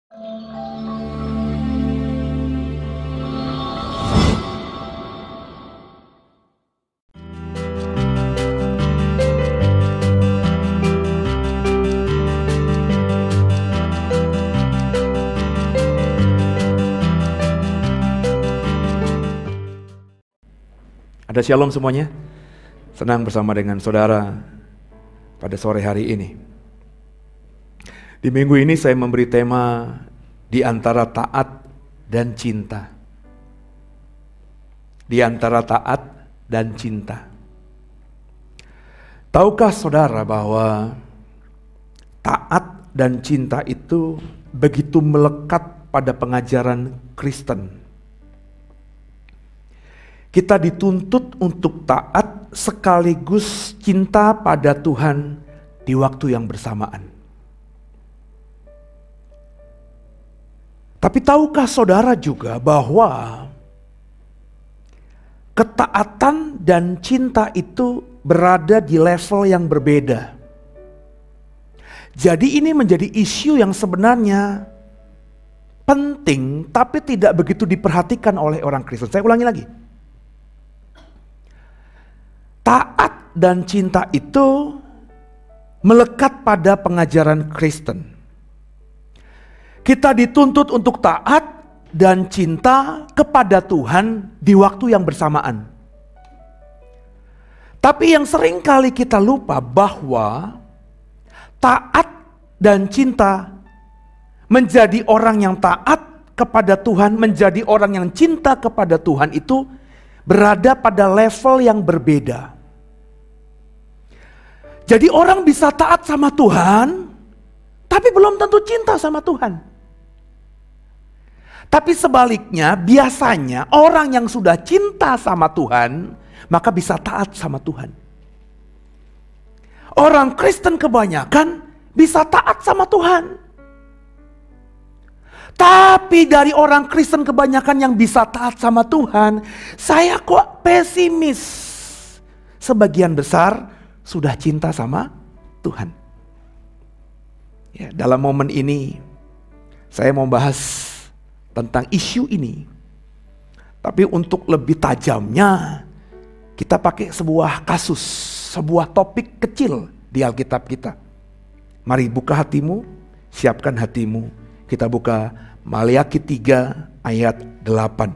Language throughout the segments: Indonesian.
Ada shalom semuanya. Senang bersama dengan saudara pada sore hari ini. Di minggu ini saya memberi tema di antara taat dan cinta. Di antara taat dan cinta. Tahukah saudara bahwa taat dan cinta itu begitu melekat pada pengajaran Kristen? Kita dituntut untuk taat sekaligus cinta pada Tuhan di waktu yang bersamaan. Tapi tahukah saudara juga bahwa ketaatan dan cinta itu berada di level yang berbeda. Jadi ini menjadi isu yang sebenarnya penting tapi tidak begitu diperhatikan oleh orang Kristen. Saya ulangi lagi. Taat dan cinta itu melekat pada pengajaran Kristen. Kita dituntut untuk taat dan cinta kepada Tuhan di waktu yang bersamaan. Tapi yang sering kali kita lupa bahwa taat dan cinta, menjadi orang yang taat kepada Tuhan, menjadi orang yang cinta kepada Tuhan itu berada pada level yang berbeda. Jadi orang bisa taat sama Tuhan, tapi belum tentu cinta sama Tuhan. Tapi sebaliknya, biasanya orang yang sudah cinta sama Tuhan, maka bisa taat sama Tuhan. Orang Kristen kebanyakan bisa taat sama Tuhan. Tapi dari orang Kristen kebanyakan yang bisa taat sama Tuhan, saya kok pesimis. Sebagian besar sudah cinta sama Tuhan. Ya, dalam momen ini saya mau bahas tentang isu ini. Tapi untuk lebih tajamnya kita pakai sebuah kasus, sebuah topik kecil di Alkitab kita. Mari buka hatimu, siapkan hatimu. Kita buka Maleakhi 3 ayat 8.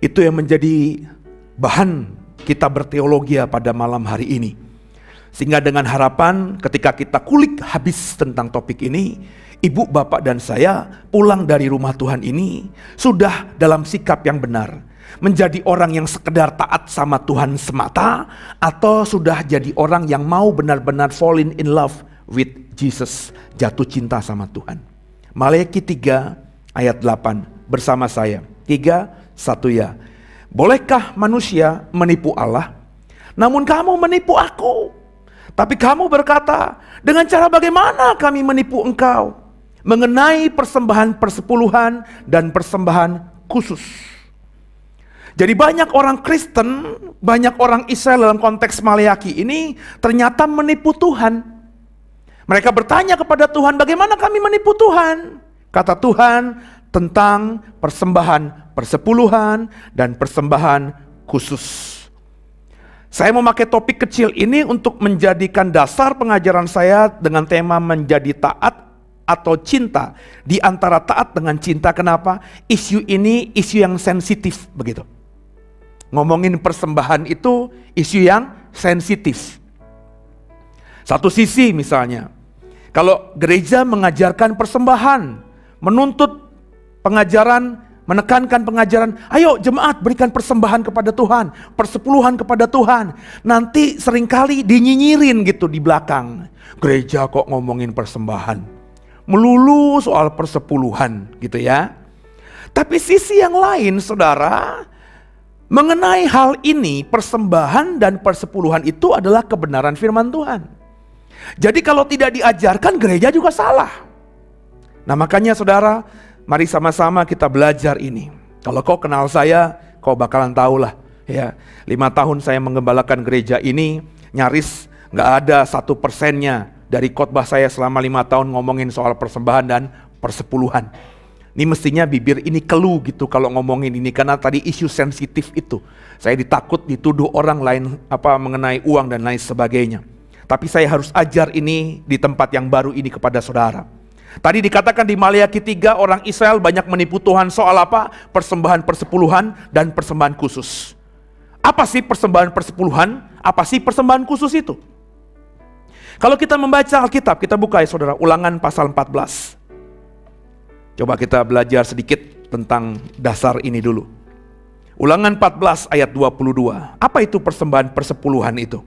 Itu yang menjadi bahan kita berteologi pada malam hari ini. Sehingga dengan harapan ketika kita kulik habis tentang topik ini, ibu, bapak, dan saya pulang dari rumah Tuhan ini sudah dalam sikap yang benar. Menjadi orang yang sekedar taat sama Tuhan semata, atau sudah jadi orang yang mau benar-benar fall in love with Jesus, jatuh cinta sama Tuhan. Maleakhi 3 ayat 8 bersama saya. 3, 1 ya. Bolehkah manusia menipu Allah? Namun kamu menipu aku. Tapi kamu berkata, dengan cara bagaimana kami menipu engkau? Mengenai persembahan persepuluhan dan persembahan khusus. Jadi banyak orang Kristen, banyak orang Israel dalam konteks Maleakhi ini ternyata menipu Tuhan. Mereka bertanya kepada Tuhan, bagaimana kami menipu Tuhan? Kata Tuhan, tentang persembahan persepuluhan dan persembahan khusus. Saya memakai topik kecil ini untuk menjadikan dasar pengajaran saya dengan tema menjadi taat atau cinta. Di antara taat dengan cinta, kenapa? Isu ini isu yang sensitif begitu. Ngomongin persembahan itu isu yang sensitif. Satu sisi misalnya, kalau gereja mengajarkan persembahan, menuntut pengajaran, menekankan pengajaran, ayo jemaat berikan persembahan kepada Tuhan, persepuluhan kepada Tuhan. Nanti seringkali dinyinyirin gitu di belakang. Gereja kok ngomongin persembahan, melulu soal persepuluhan gitu ya. Tapi sisi yang lain saudara, mengenai hal ini persembahan dan persepuluhan itu adalah kebenaran firman Tuhan. Jadi kalau tidak diajarkan gereja juga salah. Nah makanya saudara, mari sama-sama kita belajar ini. Kalau kau kenal saya, kau bakalan tahu lah ya. 5 tahun saya menggembalakan gereja ini, nyaris gak ada 1%-nya dari khotbah saya selama 5 tahun ngomongin soal persembahan dan persepuluhan. Ini mestinya bibir ini kelu gitu kalau ngomongin ini, karena tadi isu sensitif itu. Saya ditakut dituduh orang lain mengenai uang dan lain sebagainya. Tapi saya harus ajar ini di tempat yang baru ini kepada saudara. Tadi dikatakan di Maleakhi 3, orang Israel banyak menipu Tuhan soal apa? Persembahan persepuluhan dan persembahan khusus. Apa sih persembahan persepuluhan? Apa sih persembahan khusus itu? Kalau kita membaca Alkitab, kita buka ya saudara, Ulangan pasal 14. Coba kita belajar sedikit tentang dasar ini dulu. Ulangan 14 ayat 22. Apa itu persembahan persepuluhan itu?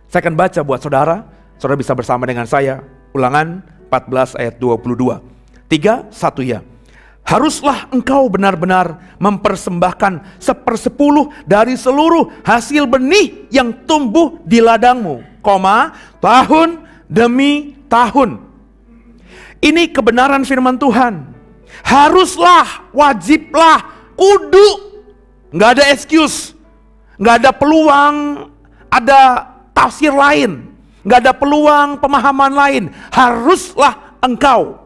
Saya akan baca buat saudara. Saudara bisa bersama dengan saya. Ulangan 14 ayat 22. 3, 1 ya. Haruslah engkau benar-benar mempersembahkan 1/10 dari seluruh hasil benih yang tumbuh di ladangmu, tahun demi tahun. Ini kebenaran firman Tuhan. Haruslah, wajiblah, kudu. Nggak ada excuse. Nggak ada peluang ada tafsir lain. Nggak ada peluang pemahaman lain. Haruslah engkau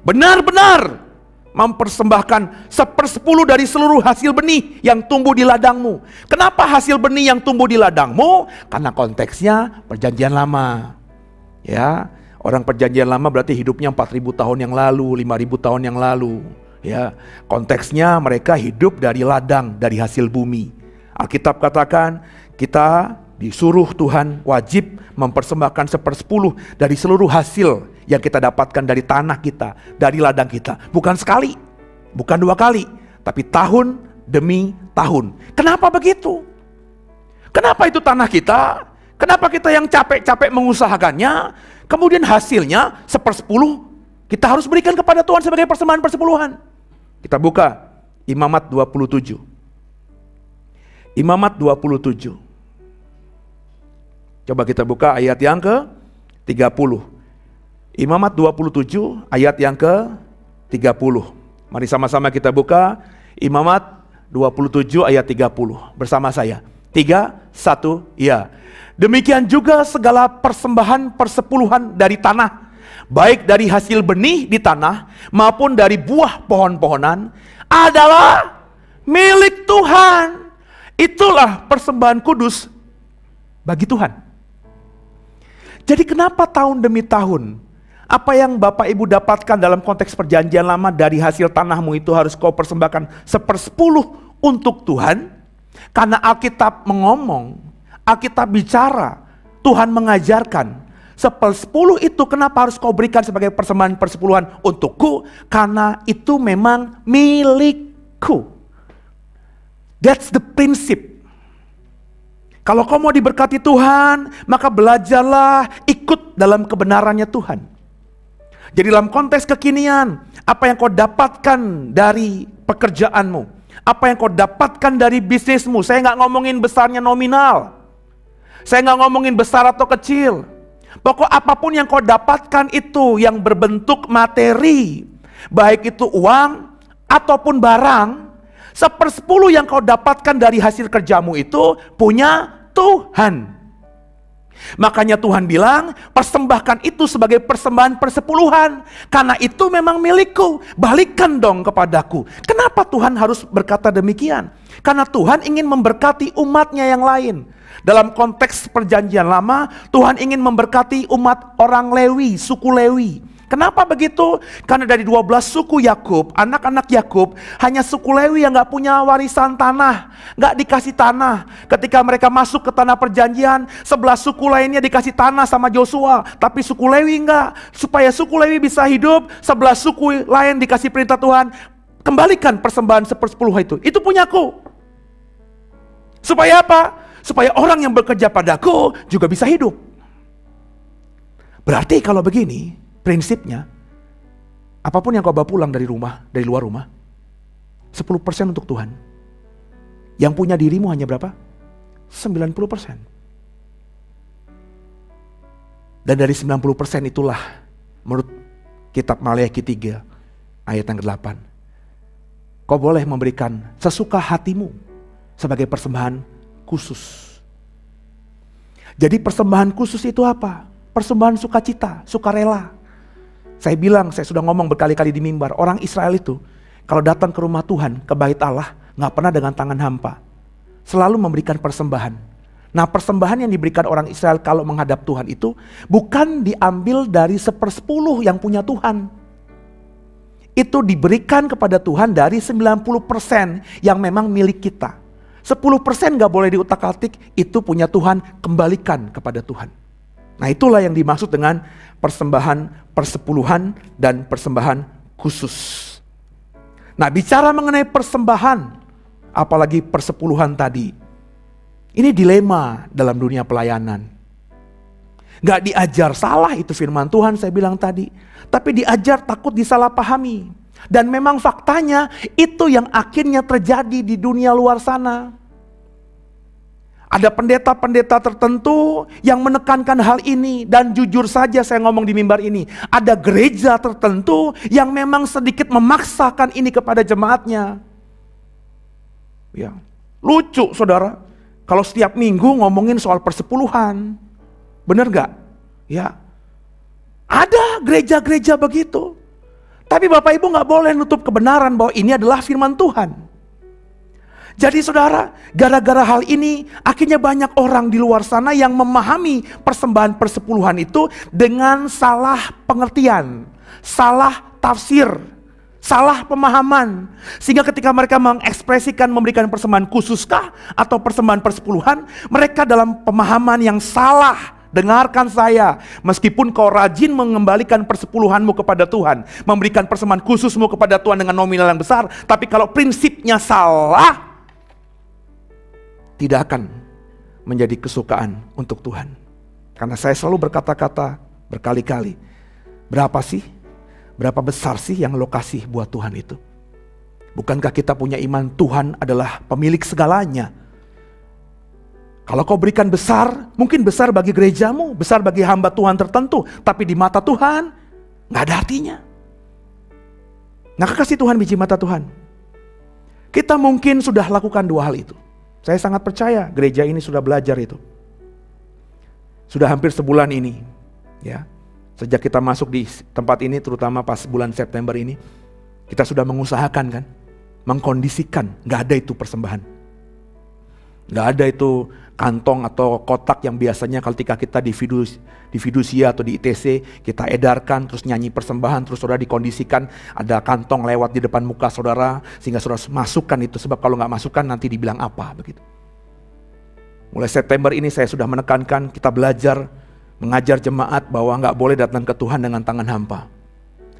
benar-benar mempersembahkan 1/10 dari seluruh hasil benih yang tumbuh di ladangmu. Kenapa hasil benih yang tumbuh di ladangmu? Karena konteksnya perjanjian lama. Ya, orang perjanjian lama berarti hidupnya 4.000 tahun yang lalu, 5.000 tahun yang lalu. Ya, konteksnya mereka hidup dari ladang, dari hasil bumi. Alkitab katakan kita disuruh Tuhan wajib mempersembahkan 1/10 dari seluruh hasil yang kita dapatkan dari tanah kita, dari ladang kita. Bukan sekali, bukan 2 kali, tapi tahun demi tahun. Kenapa begitu? Kenapa itu tanah kita? Kenapa kita yang capek-capek mengusahakannya, kemudian hasilnya 1/10 kita harus berikan kepada Tuhan sebagai persembahan persepuluhan? Kita buka Imamat 27. Imamat 27. Coba kita buka ayat yang ke-30. Imamat 27 ayat yang ke-30. Mari sama-sama kita buka Imamat 27 ayat 30 bersama saya. 3, 1, ya. Demikian juga segala persembahan persepuluhan dari tanah, baik dari hasil benih di tanah maupun dari buah pohon-pohonan, adalah milik Tuhan. Itulah persembahan kudus bagi Tuhan. Jadi kenapa tahun demi tahun? Apa yang Bapak Ibu dapatkan dalam konteks perjanjian lama dari hasil tanahmu itu harus kau persembahkan 1/10 untuk Tuhan? Karena Alkitab mengomong, Alkitab bicara, Tuhan mengajarkan 1/10 itu kenapa harus kau berikan sebagai persembahan persepuluhan untukku? Karena itu memang milikku. That's the principle. Kalau kau mau diberkati Tuhan, maka belajarlah ikut dalam kebenarannya Tuhan. Jadi dalam konteks kekinian, apa yang kau dapatkan dari pekerjaanmu, apa yang kau dapatkan dari bisnismu, saya nggak ngomongin besarnya nominal, saya nggak ngomongin besar atau kecil. Pokok apapun yang kau dapatkan itu yang berbentuk materi, baik itu uang ataupun barang, 1/10 yang kau dapatkan dari hasil kerjamu itu punya Tuhan. Makanya Tuhan bilang, persembahkan itu sebagai persembahan persepuluhan, karena itu memang milikku, balikkan dong kepadaku. Kenapa Tuhan harus berkata demikian? Karena Tuhan ingin memberkati umatnya yang lain. Dalam konteks perjanjian lama, Tuhan ingin memberkati umat orang Lewi, suku Lewi. Kenapa begitu? Karena dari 12 suku Yakub, anak-anak Yakub, hanya suku Lewi yang gak punya warisan tanah, gak dikasih tanah. Ketika mereka masuk ke tanah perjanjian, 11 suku lainnya dikasih tanah sama Joshua, tapi suku Lewi enggak. Supaya suku Lewi bisa hidup, 11 suku lain dikasih perintah Tuhan, kembalikan persembahan 1/10 itu. Itu punyaku. Supaya apa? Supaya orang yang bekerja padaku juga bisa hidup. Berarti kalau begini, prinsipnya, apapun yang kau bawa pulang dari rumah, dari luar rumah, 10% untuk Tuhan. Yang punya dirimu hanya berapa? 90%. Dan dari 90% itulah, menurut kitab Maleakhi 3, ayat yang ke-8, kau boleh memberikan sesuka hatimu sebagai persembahan khusus. Jadi persembahan khusus itu apa? Persembahan sukacita, sukarela. Saya bilang, saya sudah ngomong berkali-kali di mimbar, orang Israel itu kalau datang ke rumah Tuhan, ke bait Allah, gak pernah dengan tangan hampa. Selalu memberikan persembahan. Nah, persembahan yang diberikan orang Israel kalau menghadap Tuhan itu bukan diambil dari 1/10 yang punya Tuhan. Itu diberikan kepada Tuhan dari 90% yang memang milik kita. 10% gak boleh diutak-atik, itu punya Tuhan, kembalikan kepada Tuhan. Nah, itulah yang dimaksud dengan persembahan persepuluhan dan persembahan khusus. Nah, bicara mengenai persembahan, apalagi persepuluhan tadi, ini dilema dalam dunia pelayanan. Gak diajar salah itu firman Tuhan saya bilang tadi. Tapi diajar takut disalahpahami. Dan memang faktanya itu yang akhirnya terjadi di dunia luar sana. Ada pendeta-pendeta tertentu yang menekankan hal ini. Dan jujur saja saya ngomong di mimbar ini. Ada gereja tertentu yang memang sedikit memaksakan ini kepada jemaatnya. Ya, lucu saudara. Kalau setiap minggu ngomongin soal persepuluhan. Bener gak? Ya. Ada gereja-gereja begitu. Tapi Bapak Ibu gak boleh nutup kebenaran bahwa ini adalah firman Tuhan. Jadi saudara, gara-gara hal ini akhirnya banyak orang di luar sana yang memahami persembahan persepuluhan itu dengan salah pengertian, salah tafsir, salah pemahaman. Sehingga ketika mereka mengekspresikan memberikan persembahan khususkah atau persembahan persepuluhan, mereka dalam pemahaman yang salah. Dengarkan saya, meskipun kau rajin mengembalikan persepuluhanmu kepada Tuhan, memberikan persembahan khususmu kepada Tuhan dengan nominal yang besar, tapi kalau prinsipnya salah, tidak akan menjadi kesukaan untuk Tuhan. Karena saya selalu berkata-kata berkali-kali, berapa besar sih yang lo kasih buat Tuhan itu? Bukankah kita punya iman Tuhan adalah pemilik segalanya? Kalau kau berikan besar, mungkin besar bagi gerejamu, besar bagi hamba Tuhan tertentu, tapi di mata Tuhan gak ada artinya. Nah, kasih Tuhan biji mata Tuhan. Kita mungkin sudah lakukan dua hal itu. Saya sangat percaya gereja ini sudah belajar itu. Sudah hampir sebulan ini, ya. Sejak kita masuk di tempat ini, terutama pas bulan September ini, kita sudah mengusahakan kan, mengkondisikan, gak ada itu persembahan. Gak ada itu kantong atau kotak yang biasanya ketika kita di fidusia atau di ITC, kita edarkan, terus nyanyi persembahan, terus saudara dikondisikan, ada kantong lewat di depan muka saudara, sehingga saudara masukkan itu, sebab kalau gak masukkan nanti dibilang apa, begitu. Mulai September ini saya sudah menekankan, kita belajar, mengajar jemaat bahwa gak boleh datang ke Tuhan dengan tangan hampa.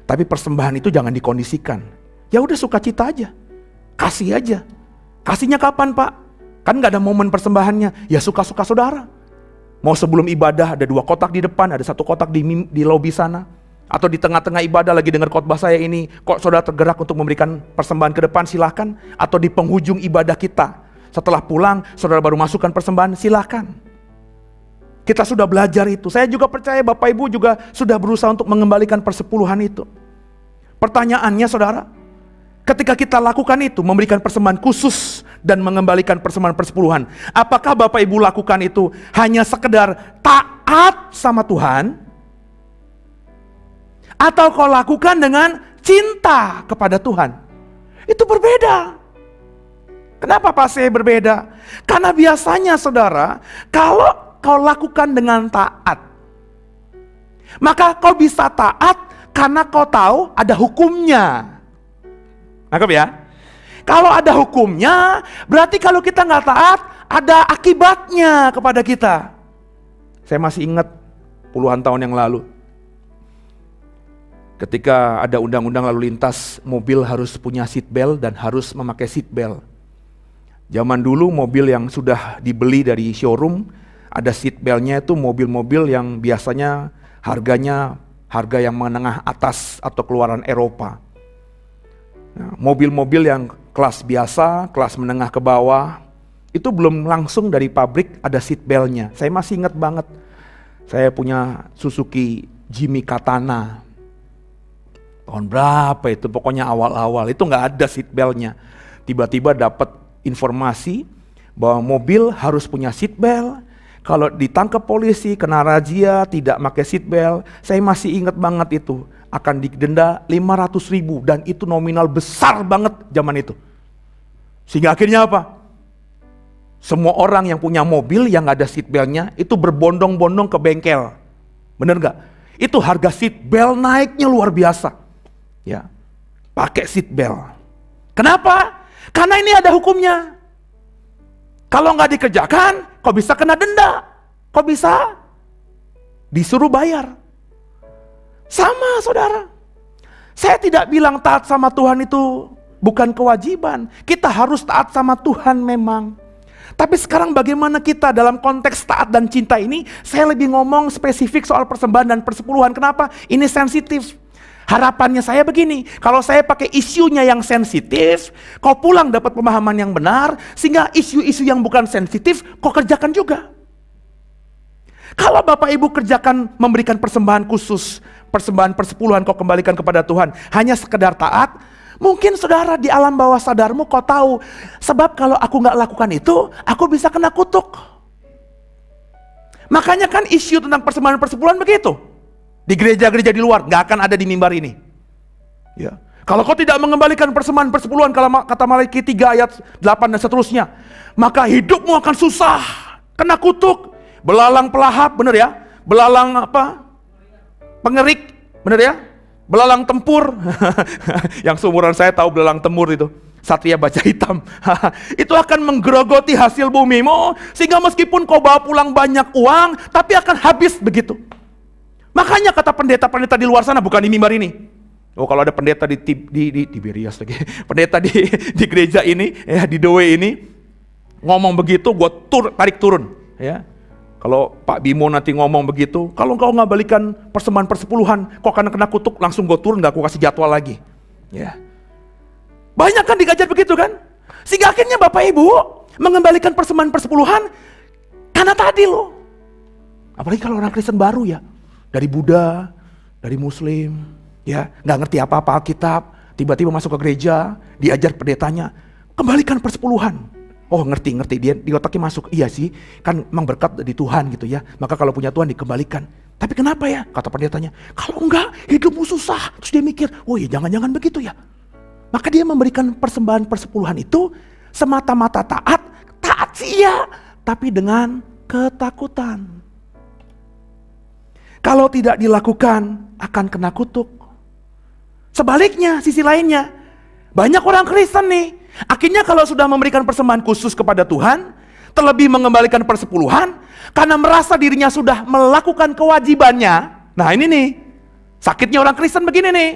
Tapi persembahan itu jangan dikondisikan. Ya udah sukacita aja, kasih aja. Kasihnya kapan Pak? Kan gak ada momen persembahannya, ya suka-suka saudara. Mau sebelum ibadah ada 2 kotak di depan, ada 1 kotak di lobi sana. Atau di tengah-tengah ibadah lagi dengar khotbah saya ini, kok saudara tergerak untuk memberikan persembahan ke depan, silahkan. Atau di penghujung ibadah kita, setelah pulang saudara baru masukkan persembahan, silahkan. Kita sudah belajar itu. Saya juga percaya Bapak Ibu juga sudah berusaha untuk mengembalikan persepuluhan itu. Pertanyaannya saudara, ketika kita lakukan itu, memberikan persembahan khusus dan mengembalikan persembahan persepuluhan, apakah Bapak Ibu lakukan itu hanya sekedar taat sama Tuhan? Atau kau lakukan dengan cinta kepada Tuhan? Itu berbeda. Kenapa pasti berbeda? Karena biasanya saudara, kalau kau lakukan dengan taat, maka kau bisa taat karena kau tahu ada hukumnya. Nangkep ya? Kalau ada hukumnya, berarti kalau kita nggak taat, ada akibatnya kepada kita. Saya masih ingat puluhan tahun yang lalu, ketika ada undang-undang lalu lintas, mobil harus punya seat belt dan harus memakai seat belt. Zaman dulu mobil yang sudah dibeli dari showroom, ada seat beltnya itu mobil-mobil yang biasanya harganya harga yang menengah atas atau keluaran Eropa. Nah, mobil-mobil yang kelas biasa, kelas menengah ke bawah, itu belum langsung dari pabrik ada seat belt-nya. Saya masih ingat banget, saya punya Suzuki Jimmy Katana. Tahun berapa itu, pokoknya awal-awal, itu gak ada seat belt-nya. Tiba-tiba dapat informasi bahwa mobil harus punya seat belt, Kalau ditangkap polisi, kena razia, tidak pakai seat belt, saya masih ingat banget itu. Akan didenda 500.000 dan itu nominal besar banget zaman itu. Sehingga akhirnya apa? Semua orang yang punya mobil yang ada seat beltnya itu berbondong-bondong ke bengkel. Bener gak? Itu harga seat belt naiknya luar biasa. Ya, pakai seat belt. Kenapa? Karena ini ada hukumnya. Kalau nggak dikerjakan, kok bisa kena denda? Kok bisa disuruh bayar? Sama saudara. Saya tidak bilang taat sama Tuhan itu bukan kewajiban. Kita harus taat sama Tuhan memang. Tapi sekarang bagaimana kita dalam konteks taat dan cinta ini, saya lebih ngomong spesifik soal persembahan dan persepuluhan. Kenapa? Ini sensitif. Harapannya saya begini, kalau saya pakai isunya yang sensitif, kau pulang dapat pemahaman yang benar, sehingga isu-isu yang bukan sensitif, kau kerjakan juga. Kalau Bapak Ibu kerjakan memberikan persembahan khusus, persembahan persepuluhan kau kembalikan kepada Tuhan, hanya sekedar taat, mungkin saudara di alam bawah sadarmu kau tahu, sebab kalau aku nggak lakukan itu, aku bisa kena kutuk. Makanya kan isu tentang persembahan persepuluhan begitu. Di gereja-gereja di luar, nggak akan ada di mimbar ini. Ya. Kalau kau tidak mengembalikan persembahan persepuluhan, kalau kata Malaki 3 ayat 8 dan seterusnya, maka hidupmu akan susah, kena kutuk, belalang pelahap, bener ya? Belalang apa? Pengerik, bener ya? Belalang tempur. Yang seumuran saya tahu belalang tempur itu. Satria baja hitam. Itu akan menggerogoti hasil bumimu, sehingga meskipun kau bawa pulang banyak uang, tapi akan habis begitu. Makanya kata pendeta-pendeta di luar sana, bukan di mimbar ini. Oh, kalau ada pendeta di Tiberias lagi, pendeta di gereja ini, ya di Doe ini, ngomong begitu, gue tarik turun. Ya, kalau Pak Bimo nanti ngomong begitu, kalau kau nggak balikan persembahan persepuluhan, kau akan kena kutuk, langsung gue turun, nggak aku kasih jadwal lagi. Ya, banyak kan digajar begitu kan? Sehingga akhirnya Bapak Ibu mengembalikan persembahan persepuluhan karena tadi loh. Apalagi kalau orang Kristen baru ya. Dari Buddha, dari Muslim, ya nggak ngerti apa-apa Alkitab, tiba-tiba masuk ke gereja, diajar pendetanya, kembalikan persepuluhan. Oh ngerti, dia di otaknya masuk, iya sih, kan memang berkat dari Tuhan gitu ya, maka kalau punya Tuhan dikembalikan. Tapi kenapa ya, kata pendetanya, kalau enggak hidupmu susah. Terus dia mikir, oh iya jangan-jangan begitu ya. Maka dia memberikan persembahan persepuluhan itu semata-mata taat sih ya, tapi dengan ketakutan. Kalau tidak dilakukan akan kena kutuk. Sebaliknya, sisi lainnya, banyak orang Kristen nih, akhirnya kalau sudah memberikan persembahan khusus kepada Tuhan, terlebih mengembalikan persepuluhan, karena merasa dirinya sudah melakukan kewajibannya. Nah ini nih, sakitnya orang Kristen begini nih,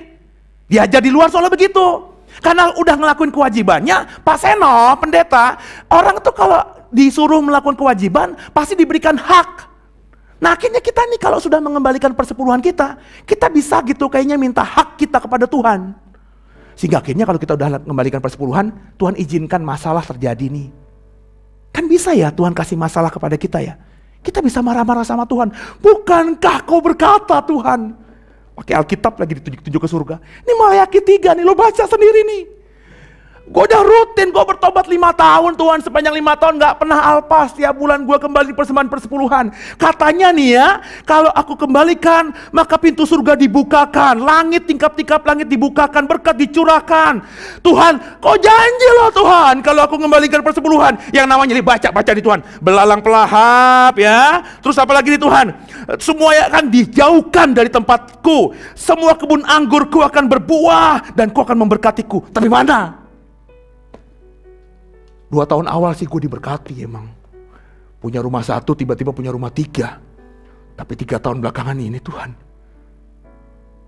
diajar di luar soalnya begitu. Karena udah ngelakuin kewajibannya, Pak Seno, pendeta, orang tuh kalau disuruh melakukan kewajiban, pasti diberikan hak. Nah akhirnya kita nih kalau sudah mengembalikan persepuluhan kita bisa gitu kayaknya minta hak kita kepada Tuhan. Sehingga akhirnya kalau kita udah mengembalikan persepuluhan, Tuhan izinkan masalah terjadi nih. Kan bisa ya Tuhan kasih masalah kepada kita ya. Kita bisa marah-marah sama Tuhan. Bukankah kau berkata Tuhan? Pakai Alkitab lagi ditunjuk ke surga. Ini Malaki 3 nih, lo baca sendiri nih. Gue udah rutin, gue bertobat 5 tahun Tuhan, sepanjang 5 tahun gak pernah alpas. Tiap bulan gue kembali persembahan persepuluhan. Katanya nih ya, kalau aku kembalikan maka pintu surga dibukakan, langit, tingkap-tingkap langit dibukakan, berkat dicurahkan. Tuhan, kau janji loh Tuhan, kalau aku kembalikan persepuluhan, yang namanya baca di Tuhan, belalang pelahap ya. Terus apa lagi di Tuhan? Semua akan dijauhkan dari tempatku, semua kebun anggurku akan berbuah dan kau akan memberkatiku. Tapi mana? 2 tahun awal sih gue diberkati emang. Punya rumah 1, tiba-tiba punya rumah 3. Tapi 3 tahun belakangan ini Tuhan,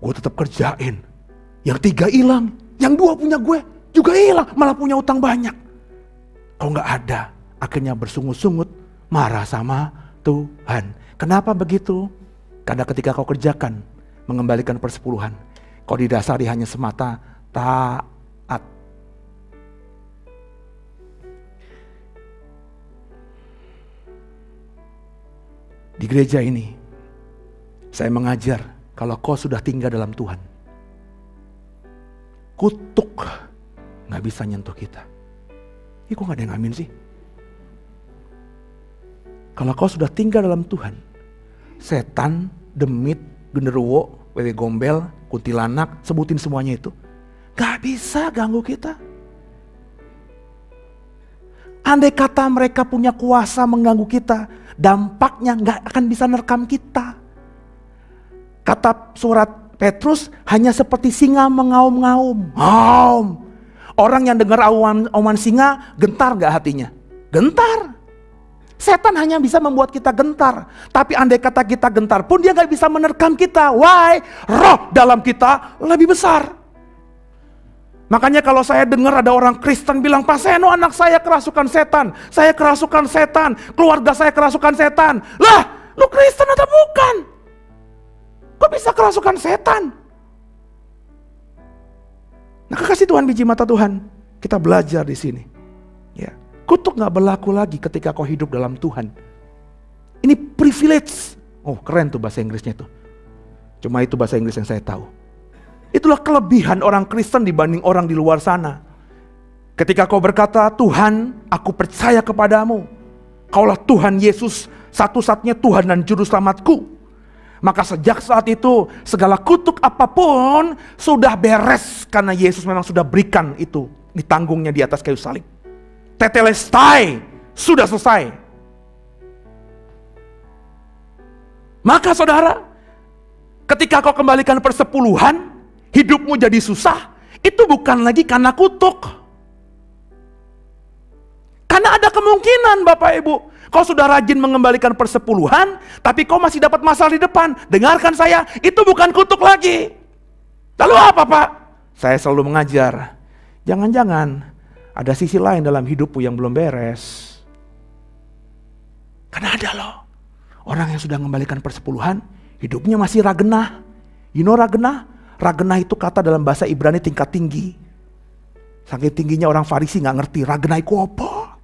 gue tetap kerjain. Yang 3 hilang, yang 2 punya gue juga hilang, malah punya utang banyak. Kalau gak ada, akhirnya bersungut-sungut, marah sama Tuhan. Kenapa begitu? Karena ketika kau kerjakan, mengembalikan persepuluhan, kau didasari hanya semata taat. Di gereja ini, saya mengajar kalau kau sudah tinggal dalam Tuhan, kutuk gak bisa nyentuh kita. Kok gak ada yang amin sih? Kalau kau sudah tinggal dalam Tuhan, setan, demit, genderuwo, wewe gombel, kuntilanak, sebutin semuanya itu, gak bisa ganggu kita. Andai kata mereka punya kuasa mengganggu kita, dampaknya gak akan bisa nerekam kita. Kata surat Petrus, hanya seperti singa mengaum-ngaum. Orang yang dengar auman singa, gentar gak hatinya? Gentar. Setan hanya bisa membuat kita gentar. Tapi andai kata kita gentar pun dia gak bisa menerkam kita. Why? Roh dalam kita lebih besar. Makanya kalau saya dengar ada orang Kristen bilang, Pak Seno, anak saya kerasukan setan. Saya kerasukan setan. Keluarga saya kerasukan setan. Lah, lu Kristen atau bukan? Kok bisa kerasukan setan? Nah, kekasih Tuhan, biji mata Tuhan, kita belajar di sini. Ya. Kutuk gak berlaku lagi ketika kau hidup dalam Tuhan. Ini privilege. Oh, keren tuh bahasa Inggrisnya tuh. Cuma itu bahasa Inggris yang saya tahu. Itulah kelebihan orang Kristen dibanding orang di luar sana. Ketika kau berkata, Tuhan, aku percaya kepadamu. Kaulah Tuhan Yesus, satu-satunya Tuhan dan Juru Selamatku. Maka sejak saat itu, segala kutuk apapun sudah beres. Karena Yesus memang sudah berikan itu, ditanggungnya di atas kayu salib. Tetelestai, sudah selesai. Maka saudara, ketika kau kembalikan persepuluhan, hidupmu jadi susah, itu bukan lagi karena kutuk. Karena ada kemungkinan Bapak Ibu, kau sudah rajin mengembalikan persepuluhan, tapi kau masih dapat masalah di depan. Dengarkan saya, itu bukan kutuk lagi. Lalu apa Pak? Saya selalu mengajar, jangan-jangan ada sisi lain dalam hidupmu yang belum beres. Karena ada loh, orang yang sudah mengembalikan persepuluhan, hidupnya masih ragenah. You know ragenah? Ragenah itu kata dalam bahasa Ibrani tingkat tinggi. Saking tingginya orang Farisi gak ngerti, ragenah itu apa?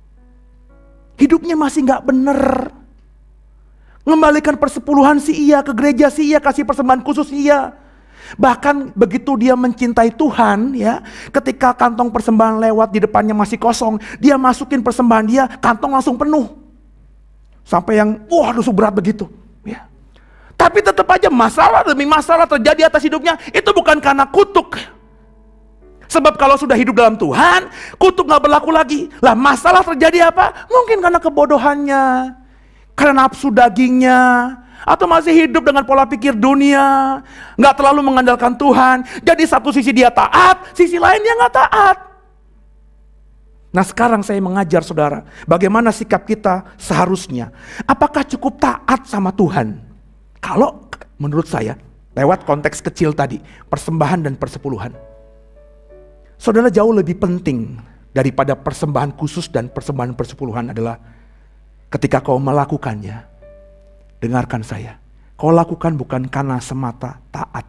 Hidupnya masih gak bener. Mengembalikan persepuluhan sih iya, ke gereja sih iya, kasih persembahan khusus iya. Bahkan begitu dia mencintai Tuhan ya, ketika kantong persembahan lewat di depannya masih kosong, dia masukin persembahan dia, kantong langsung penuh. Sampai yang aduh berat begitu ya. Tapi tetap aja masalah demi masalah terjadi atas hidupnya, itu bukan karena kutuk. Sebab kalau sudah hidup dalam Tuhan, kutuk gak berlaku lagi. Lah masalah terjadi apa? Mungkin karena kebodohannya, karena nafsu dagingnya, atau masih hidup dengan pola pikir dunia, gak terlalu mengandalkan Tuhan. Jadi satu sisi dia taat, sisi lain dia gak taat. Nah sekarang saya mengajar saudara, bagaimana sikap kita seharusnya. Apakah cukup taat sama Tuhan? Kalau menurut saya, lewat konteks kecil tadi, persembahan dan persepuluhan, saudara, jauh lebih penting daripada persembahan khusus dan persembahan persepuluhan adalah ketika kau melakukannya. Dengarkan saya, kau lakukan bukan karena semata taat,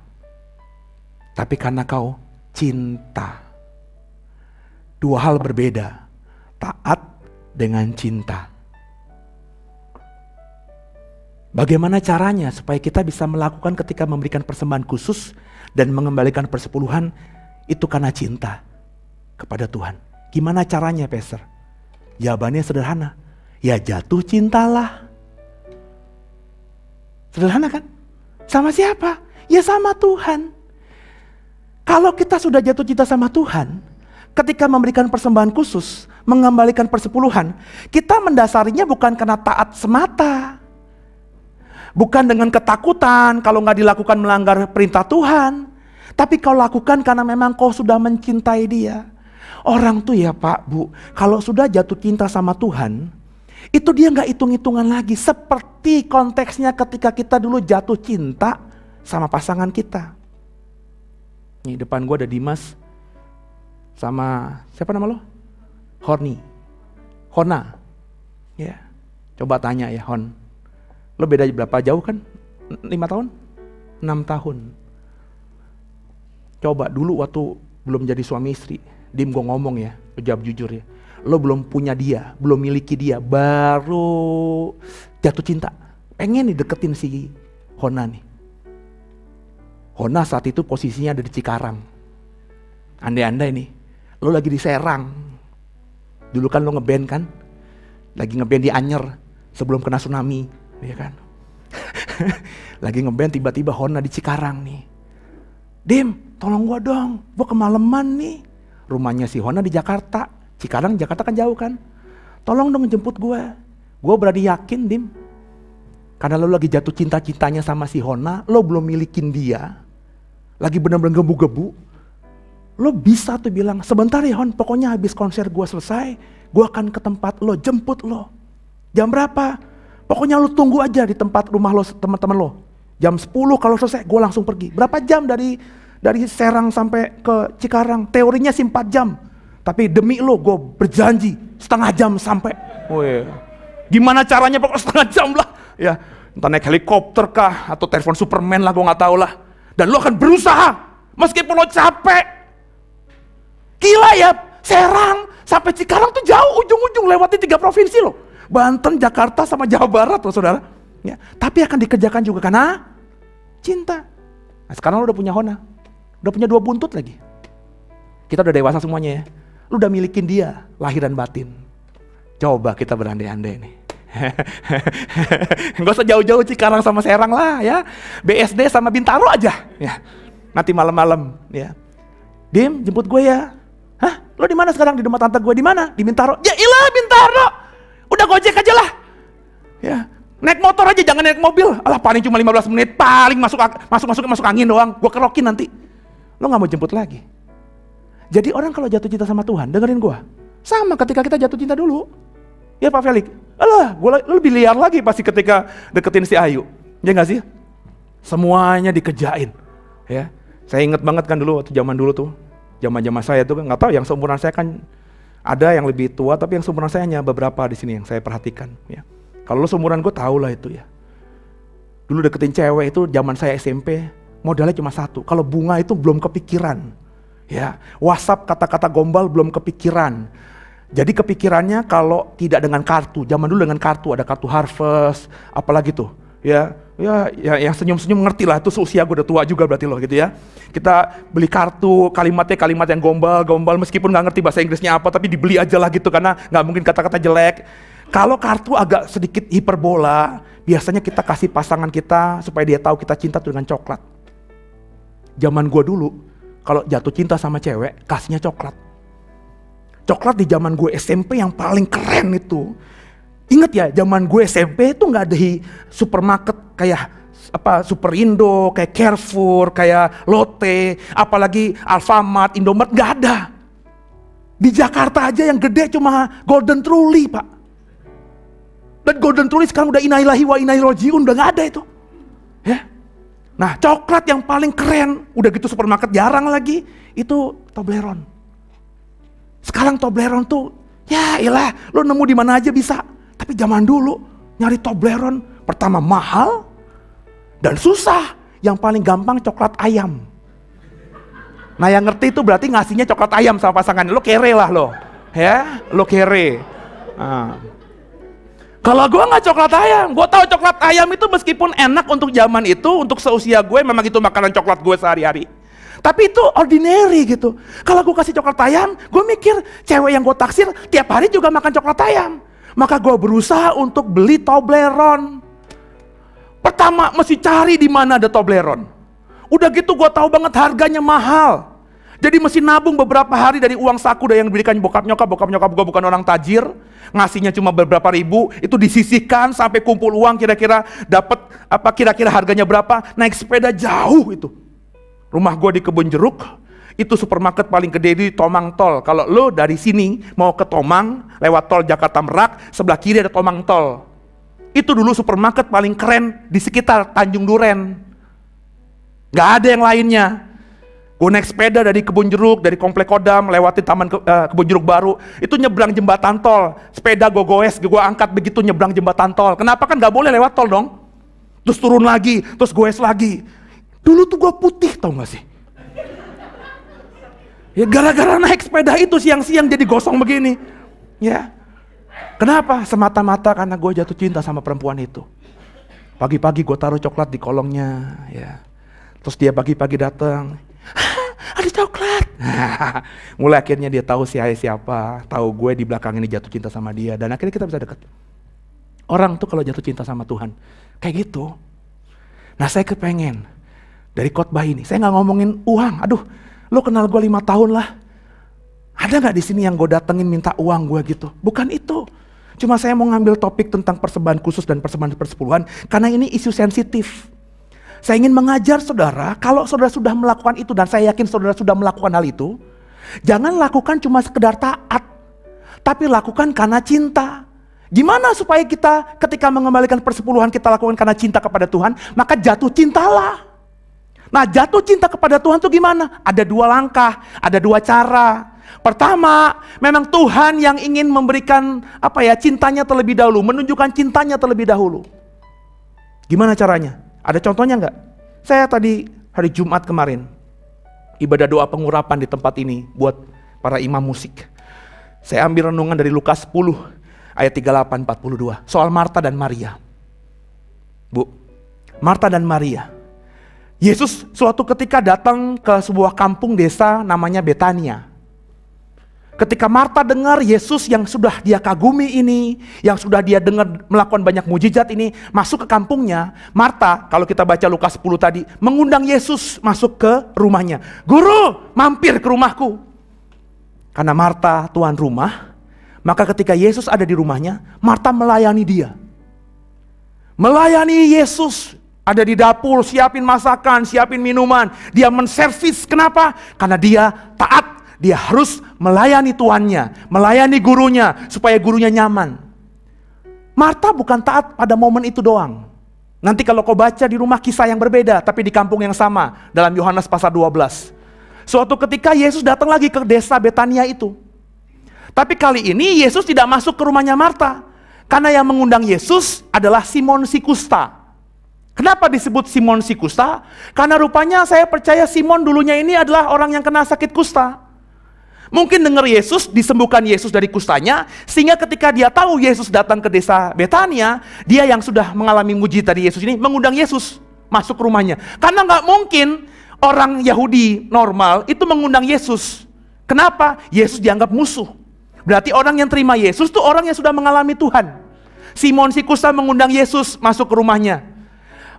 tapi karena kau cinta. Dua hal berbeda, taat dengan cinta. Bagaimana caranya supaya kita bisa melakukan ketika memberikan persembahan khusus dan mengembalikan persepuluhan itu karena cinta kepada Tuhan? Gimana caranya, Pastor? Jawabannya sederhana, ya jatuh cintalah. Sederhana kan? Sama siapa? Ya sama Tuhan. Kalau kita sudah jatuh cinta sama Tuhan, ketika memberikan persembahan khusus, mengembalikan persepuluhan, kita mendasarinya bukan karena taat semata. Bukan dengan ketakutan kalau nggak dilakukan melanggar perintah Tuhan. Tapi kau lakukan karena memang kau sudah mencintai dia. Orang tuh ya Pak, Bu, kalau sudah jatuh cinta sama Tuhan, itu dia nggak hitung-hitungan lagi. Seperti konteksnya ketika kita dulu jatuh cinta sama pasangan kita. Nih depan gue ada Dimas sama siapa nama lo? Hona. Ya, coba tanya ya Hon. Lo beda berapa jauh kan? 5 tahun? 6 tahun. Coba dulu waktu belum jadi suami istri, Dim gue ngomong ya, jawab jujur ya. Lo belum punya dia, belum miliki dia, baru jatuh cinta. Pengen nih deketin si Hona nih. Hona saat itu posisinya ada di Cikarang. Andai-andai nih, lo lagi di Serang. Dulu kan lo ngeband kan? Lagi ngeband di Anyer. sebelum kena tsunami, ya kan. Lagi ngeband tiba-tiba Hona di Cikarang nih. Dim, tolong gua dong, gua kemalaman nih. Rumahnya si Hona di Jakarta, Cikarang Jakarta kan jauh kan. Tolong dong jemput gua. Gua berani yakin Dim, karena lo lagi jatuh cinta-cintanya sama si Hona, lo belum milikin dia, lagi bener-bener gebu-gebu, lo bisa tuh bilang, sebentar ya Hon, pokoknya habis konser gua selesai, gua akan ke tempat lo, jemput lo. Jam berapa? Pokoknya lo tunggu aja di tempat rumah lo, teman-teman lo. Jam 10 kalau selesai, gue langsung pergi. Berapa jam dari Serang sampai ke Cikarang? Teorinya sih 4 jam. Tapi demi lo, gue berjanji setengah jam sampai. Oh iya. Gimana caranya? Pokoknya setengah jam lah. Ya, entah naik helikopter kah, atau telepon Superman lah, gue nggak tahu lah. Dan lo akan berusaha, meskipun lo capek. Gila ya, Serang sampai Cikarang tuh jauh, ujung-ujung lewati 3 provinsi lo. Banten, Jakarta, sama Jawa Barat loh saudara. Ya, tapi akan dikerjakan juga karena cinta. Nah, sekarang lo udah punya Hona, udah punya 2 buntut lagi. Kita udah dewasa semuanya ya. Lu udah milikin dia, lahir dan batin. Coba kita berandai-andai nih. Gak usah jauh-jauh Cikarang sama Serang lah ya. BSD sama Bintaro aja. Ya. Nanti malam-malam ya. Dim, jemput gue ya. Hah? Lo di mana sekarang? Di rumah tante gue. Di mana? Di Bintaro. Ya ilah Bintaro. Udah gojek aja lah. Ya. Naik motor aja, jangan naik mobil. Alah paling cuma 15 menit, paling masuk angin doang. Gua kerokin nanti. Lo gak mau jemput lagi. Jadi orang kalau jatuh cinta sama Tuhan, dengerin gua. Sama ketika kita jatuh cinta dulu. Ya Pak Felix, alah gua lebih liar lagi pasti ketika deketin si Ayu. Ya gak sih? Semuanya dikejain. Ya, saya inget banget kan dulu waktu zaman dulu tuh. Zaman saya tuh nggak tahu yang seumuran saya kan ada yang lebih tua, tapi yang seumuran saya hanya beberapa di sini yang saya perhatikan. Ya. Kalau lo seumuran gue tau lah itu ya. Dulu deketin cewek itu zaman saya SMP, modalnya cuma 1. Kalau bunga itu belum kepikiran. Ya, WhatsApp kata-kata gombal belum kepikiran. Jadi kepikirannya kalau tidak dengan kartu. Zaman dulu dengan kartu, ada kartu Harvest, apalagi tuh. Ya yang senyum-senyum ngerti lah, itu seusia gue udah tua juga berarti loh gitu ya. Kita beli kartu, kalimatnya kalimat yang gombal meskipun gak ngerti bahasa Inggrisnya apa, tapi dibeli aja lah gitu karena gak mungkin kata-kata jelek. Kalau kartu agak sedikit hiperbola, biasanya kita kasih pasangan kita supaya dia tahu kita cinta tuh dengan coklat. Zaman gue dulu, kalau jatuh cinta sama cewek, kasihnya coklat. Coklat di zaman gue SMP yang paling keren itu. Ingat ya, zaman gue SMP itu nggak ada di supermarket kayak Superindo, kayak Carrefour, kayak Lotte, apalagi Alfamart, Indomart, nggak ada. Di Jakarta aja yang gede cuma Golden Truly, Pak. Dan Golden Truly sekarang udah inailahi wa inairojiun, udah gak ada itu. Ya. Nah, coklat yang paling keren, udah gitu supermarket jarang lagi, itu Toblerone. Sekarang Toblerone tuh, ya iyalah, lo nemu di mana aja bisa. Tapi zaman dulu nyari Toblerone pertama mahal dan susah. Yang paling gampang coklat ayam. Nah, yang ngerti itu berarti ngasihnya coklat ayam sama pasangan. Lo kere lah lo. Ya, lo kere. Nah. Kalau gue nggak coklat ayam, gue tahu coklat ayam itu meskipun enak untuk zaman itu, untuk seusia gue memang itu makanan coklat gue sehari-hari. Tapi itu ordinary gitu. Kalau gue kasih coklat ayam, gue mikir cewek yang gue taksir tiap hari juga makan coklat ayam. Maka gue berusaha untuk beli Toblerone. Pertama mesti cari di mana ada Toblerone. Udah gitu gue tahu banget harganya mahal. Jadi mesti nabung beberapa hari dari uang saku yang diberikan bokap nyokap gue bukan orang tajir. Ngasihnya cuma beberapa ribu, itu disisihkan sampai kumpul uang kira-kira dapat apa kira-kira harganya berapa, naik sepeda jauh itu. Rumah gue di Kebun Jeruk, itu supermarket paling gede di Tomang Tol. Kalau lo dari sini mau ke Tomang, lewat tol Jakarta Merak, sebelah kiri ada Tomang Tol. Itu dulu supermarket paling keren di sekitar Tanjung Duren. Gak ada yang lainnya. Gue naik sepeda dari Kebun Jeruk, dari Komplek Kodam, lewatin Taman Kebun Jeruk Baru, itu nyebrang jembatan tol. Sepeda gue goes, gue angkat begitu nyebrang jembatan tol. Kenapa? Kan gak boleh lewat tol dong. Terus turun lagi, terus goes lagi. Dulu tuh gue putih, tau gak sih? Ya gara-gara naik sepeda itu siang-siang jadi gosong begini. Ya. Kenapa? Semata-mata karena gue jatuh cinta sama perempuan itu. Pagi-pagi gue taruh coklat di kolongnya, ya. Terus dia pagi-pagi datang. Ada coklat. Mulai akhirnya dia tahu si Ayah siapa, tahu gue di belakang ini jatuh cinta sama dia, dan akhirnya kita bisa deket. Orang tuh kalau jatuh cinta sama Tuhan, kayak gitu. Nah saya kepengen, dari khotbah ini, saya gak ngomongin uang. Aduh, lo kenal gue 5 tahun lah. Ada gak di sini yang gue datengin minta uang gue gitu? Bukan itu. Cuma saya mau ngambil topik tentang persembahan khusus dan persembahan persepuluhan, karena ini isu sensitif. Saya ingin mengajar saudara, kalau saudara sudah melakukan itu, dan saya yakin saudara sudah melakukan hal itu, jangan lakukan cuma sekedar taat, tapi lakukan karena cinta. Gimana supaya kita ketika mengembalikan persepuluhan kita lakukan karena cinta kepada Tuhan, maka jatuh cintalah. Nah jatuh cinta kepada Tuhan itu gimana? Ada 2 langkah, ada 2 cara. Pertama, memang Tuhan yang ingin memberikan cintanya terlebih dahulu, menunjukkan cintanya terlebih dahulu. Gimana caranya? Ada contohnya nggak? Saya tadi hari Jumat kemarin ibadah doa pengurapan di tempat ini buat para imam musik. Saya ambil renungan dari Lukas 10 ayat 38-42 soal Marta dan Maria. Bu, Marta dan Maria. Yesus suatu ketika datang ke sebuah kampung desa namanya Betania. Ketika Marta dengar Yesus yang sudah dia kagumi ini, yang sudah dia dengar melakukan banyak mujizat ini, masuk ke kampungnya, Marta, kalau kita baca Lukas 10 tadi, mengundang Yesus masuk ke rumahnya. Guru, mampir ke rumahku. Karena Marta tuan rumah, maka ketika Yesus ada di rumahnya, Marta melayani dia. Melayani Yesus, ada di dapur, siapin masakan, siapin minuman. Dia menservis, kenapa? Karena dia taat. Dia harus melayani tuannya, melayani gurunya, supaya gurunya nyaman. Marta bukan taat pada momen itu doang. Nanti kalau kau baca di rumah kisah yang berbeda, tapi di kampung yang sama, dalam Yohanes pasal 12. Suatu ketika Yesus datang lagi ke desa Betania itu. Tapi kali ini Yesus tidak masuk ke rumahnya Marta. Karena yang mengundang Yesus adalah Simon si Kusta. Kenapa disebut Simon si Kusta? Karena rupanya saya percaya Simon dulunya ini adalah orang yang kena sakit kusta. Mungkin dengar Yesus, disembuhkan Yesus dari kustanya, sehingga ketika dia tahu Yesus datang ke desa Betania, dia yang sudah mengalami mujizat dari Yesus ini mengundang Yesus masuk ke rumahnya. Karena nggak mungkin orang Yahudi normal itu mengundang Yesus. Kenapa? Yesus dianggap musuh. Berarti orang yang terima Yesus itu orang yang sudah mengalami Tuhan. Simon si Kusta mengundang Yesus masuk ke rumahnya.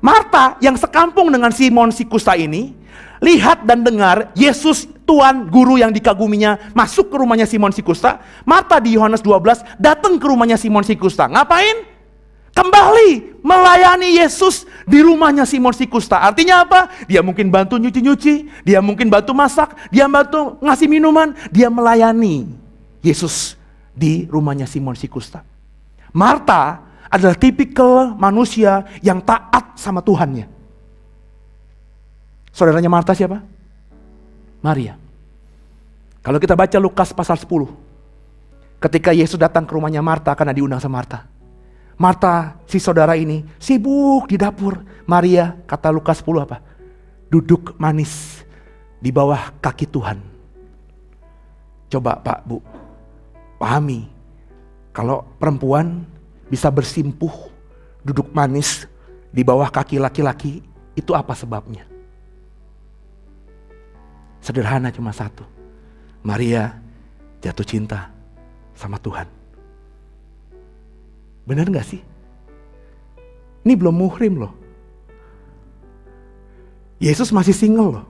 Marta yang sekampung dengan Simon si Kusta ini, lihat dan dengar Yesus Tuhan guru yang dikaguminya masuk ke rumahnya Simon si Kusta. Marta di Yohanes 12 datang ke rumahnya Simon si Kusta. Ngapain? Kembali melayani Yesus di rumahnya Simon si Kusta. Artinya apa? Dia mungkin bantu nyuci-nyuci, dia mungkin bantu masak, dia bantu ngasih minuman, dia melayani Yesus di rumahnya Simon si Kusta. Marta adalah tipikal manusia yang taat sama Tuhannya. Saudaranya Marta siapa? Maria. Kalau kita baca Lukas pasal 10, ketika Yesus datang ke rumahnya Marta karena diundang sama Marta. Marta, si saudara ini, sibuk di dapur. Maria, kata Lukas 10 apa? Duduk manis di bawah kaki Tuhan. Coba Pak, Bu, pahami. Kalau perempuan bisa bersimpuh, duduk manis di bawah kaki laki-laki, itu apa sebabnya? Sederhana, cuma satu. Maria jatuh cinta sama Tuhan. Benar gak sih? Ini belum muhrim loh. Yesus masih single loh.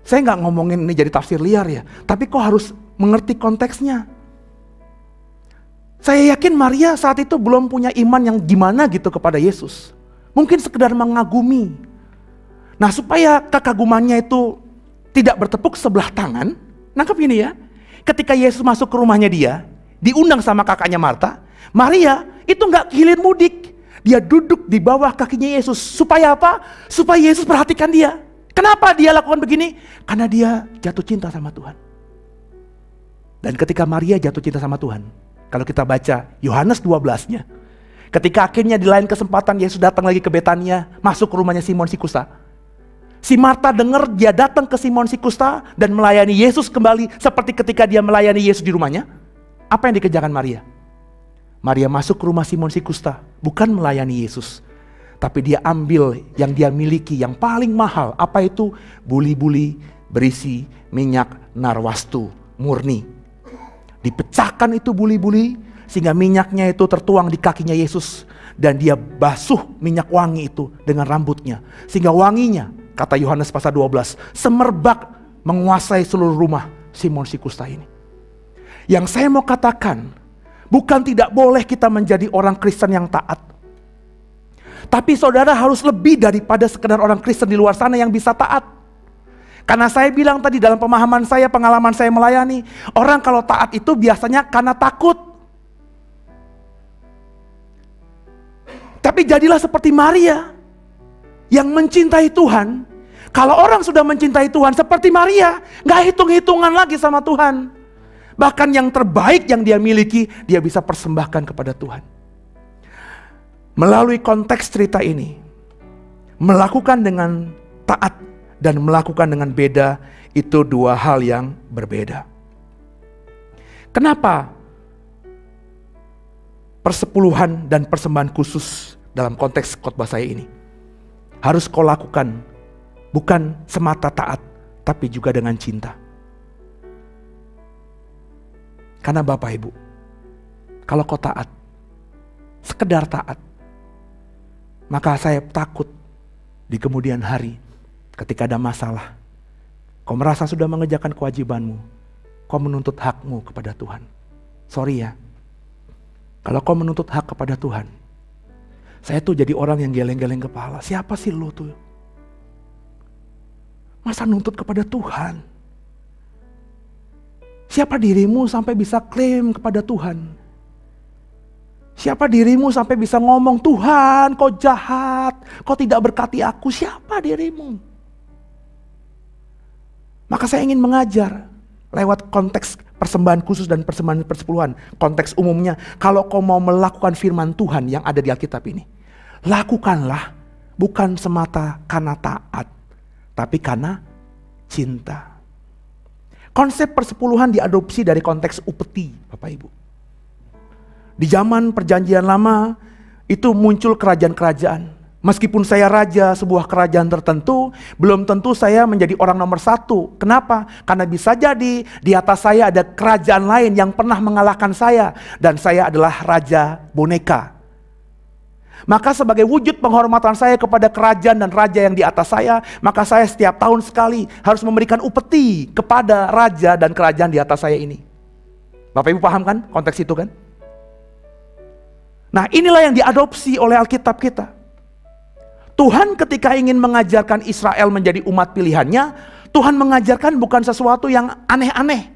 Saya gak ngomongin ini jadi tafsir liar ya, tapi kok harus mengerti konteksnya. Saya yakin Maria saat itu belum punya iman yang gimana gitu kepada Yesus. Mungkin sekedar mengagumi. Nah, supaya kekagumannya itu tidak bertepuk sebelah tangan, nangkep ini ya. Ketika Yesus masuk ke rumahnya dia, diundang sama kakaknya Marta, Maria itu nggak hilir mudik. Dia duduk di bawah kakinya Yesus. Supaya apa? Supaya Yesus perhatikan dia. Kenapa dia lakukan begini? Karena dia jatuh cinta sama Tuhan. Dan ketika Maria jatuh cinta sama Tuhan, kalau kita baca Yohanes 12-nya, ketika akhirnya di lain kesempatan Yesus datang lagi ke Betania, masuk ke rumahnya Simon si Kusta. Si Marta dengar dia datang ke Simon si Kusta dan melayani Yesus kembali seperti ketika dia melayani Yesus di rumahnya. Apa yang dikerjakan Maria? Maria masuk ke rumah Simon si Kusta, bukan melayani Yesus, tapi dia ambil yang dia miliki yang paling mahal. Apa itu? Buli-buli berisi minyak narwastu murni. Dipecahkan itu buli-buli, sehingga minyaknya itu tertuang di kakinya Yesus. Dan dia basuh minyak wangi itu dengan rambutnya. Sehingga wanginya, kata Yohanes pasal 12, semerbak menguasai seluruh rumah Simon si kusta ini. Yang saya mau katakan, bukan tidak boleh kita menjadi orang Kristen yang taat. Tapi saudara harus lebih daripada sekedar orang Kristen di luar sana yang bisa taat. Karena saya bilang tadi dalam pemahaman saya, pengalaman saya melayani, orang kalau taat itu biasanya karena takut. Tapi jadilah seperti Maria yang mencintai Tuhan. Kalau orang sudah mencintai Tuhan seperti Maria, gak hitung-hitungan lagi sama Tuhan. Bahkan yang terbaik yang dia miliki, dia bisa persembahkan kepada Tuhan. Melalui konteks cerita ini, melakukan dengan taat dan melakukan dengan beda, itu dua hal yang berbeda. Kenapa persepuluhan dan persembahan khusus dalam konteks khotbah saya ini harus kau lakukan bukan semata taat, tapi juga dengan cinta? Karena Bapak Ibu, kalau kau taat, sekedar taat, maka saya takut di kemudian hari ketika ada masalah, kau merasa sudah mengerjakan kewajibanmu, kau menuntut hakmu kepada Tuhan. Sorry ya, kalau kau menuntut hak kepada Tuhan, saya tuh jadi orang yang geleng-geleng kepala. Siapa sih lo tuh? Masa nuntut kepada Tuhan? Siapa dirimu sampai bisa klaim kepada Tuhan? Siapa dirimu sampai bisa ngomong, Tuhan kau jahat, kau tidak berkati aku. Siapa dirimu? Maka saya ingin mengajar lewat konteks persembahan khusus dan persembahan persepuluhan. Konteks umumnya, kalau kau mau melakukan firman Tuhan yang ada di Alkitab ini, lakukanlah bukan semata karena taat, tapi karena cinta. Konsep persepuluhan diadopsi dari konteks upeti, Bapak Ibu. Di zaman perjanjian lama itu muncul kerajaan-kerajaan. Meskipun saya raja sebuah kerajaan tertentu, belum tentu saya menjadi orang nomor satu. Kenapa? Karena bisa jadi di atas saya ada kerajaan lain yang pernah mengalahkan saya. Dan saya adalah raja boneka. Maka sebagai wujud penghormatan saya kepada kerajaan dan raja yang di atas saya, maka saya setiap tahun sekali harus memberikan upeti kepada raja dan kerajaan di atas saya ini. Bapak Ibu paham kan konteks itu kan? Nah, inilah yang diadopsi oleh Alkitab kita. Tuhan ketika ingin mengajarkan Israel menjadi umat pilihannya, Tuhan mengajarkan bukan sesuatu yang aneh-aneh.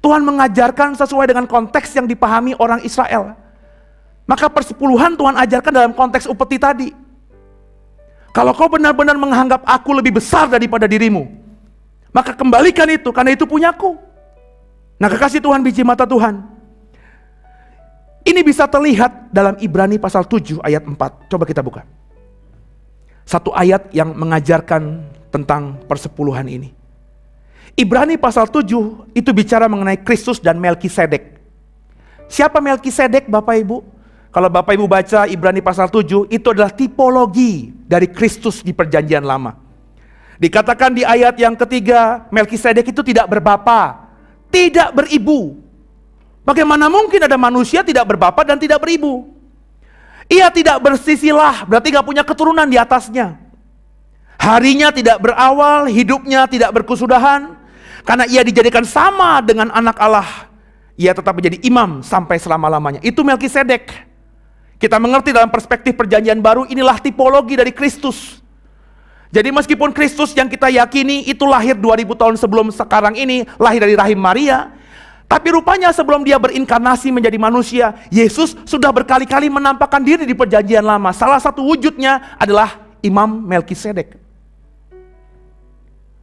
Tuhan mengajarkan sesuai dengan konteks yang dipahami orang Israel. Maka persepuluhan Tuhan ajarkan dalam konteks upeti tadi. Kalau kau benar-benar menganggap aku lebih besar daripada dirimu, maka kembalikan itu, karena itu punyaku. Nah, kekasih Tuhan, biji mata Tuhan, ini bisa terlihat dalam Ibrani pasal 7 ayat 4. Coba kita buka. Satu ayat yang mengajarkan tentang persepuluhan ini. Ibrani pasal 7 itu bicara mengenai Kristus dan Melkisedek. Siapa Melkisedek, Bapak Ibu? Kalau Bapak Ibu baca Ibrani pasal 7, itu adalah tipologi dari Kristus di perjanjian lama. Dikatakan di ayat yang ketiga, Melkisedek itu tidak berbapa, tidak beribu. Bagaimana mungkin ada manusia tidak berbapa dan tidak beribu? Ia tidak bersisilah, berarti gak punya keturunan di atasnya. Harinya tidak berawal, hidupnya tidak berkesudahan. Karena ia dijadikan sama dengan anak Allah, ia tetap menjadi imam sampai selama-lamanya. Itu Melkisedek. Kita mengerti dalam perspektif perjanjian baru, inilah tipologi dari Kristus. Jadi meskipun Kristus yang kita yakini itu lahir 2000 tahun sebelum sekarang ini, lahir dari rahim Maria, tapi rupanya sebelum dia berinkarnasi menjadi manusia, Yesus sudah berkali-kali menampakkan diri di perjanjian lama. Salah satu wujudnya adalah Imam Melkisedek.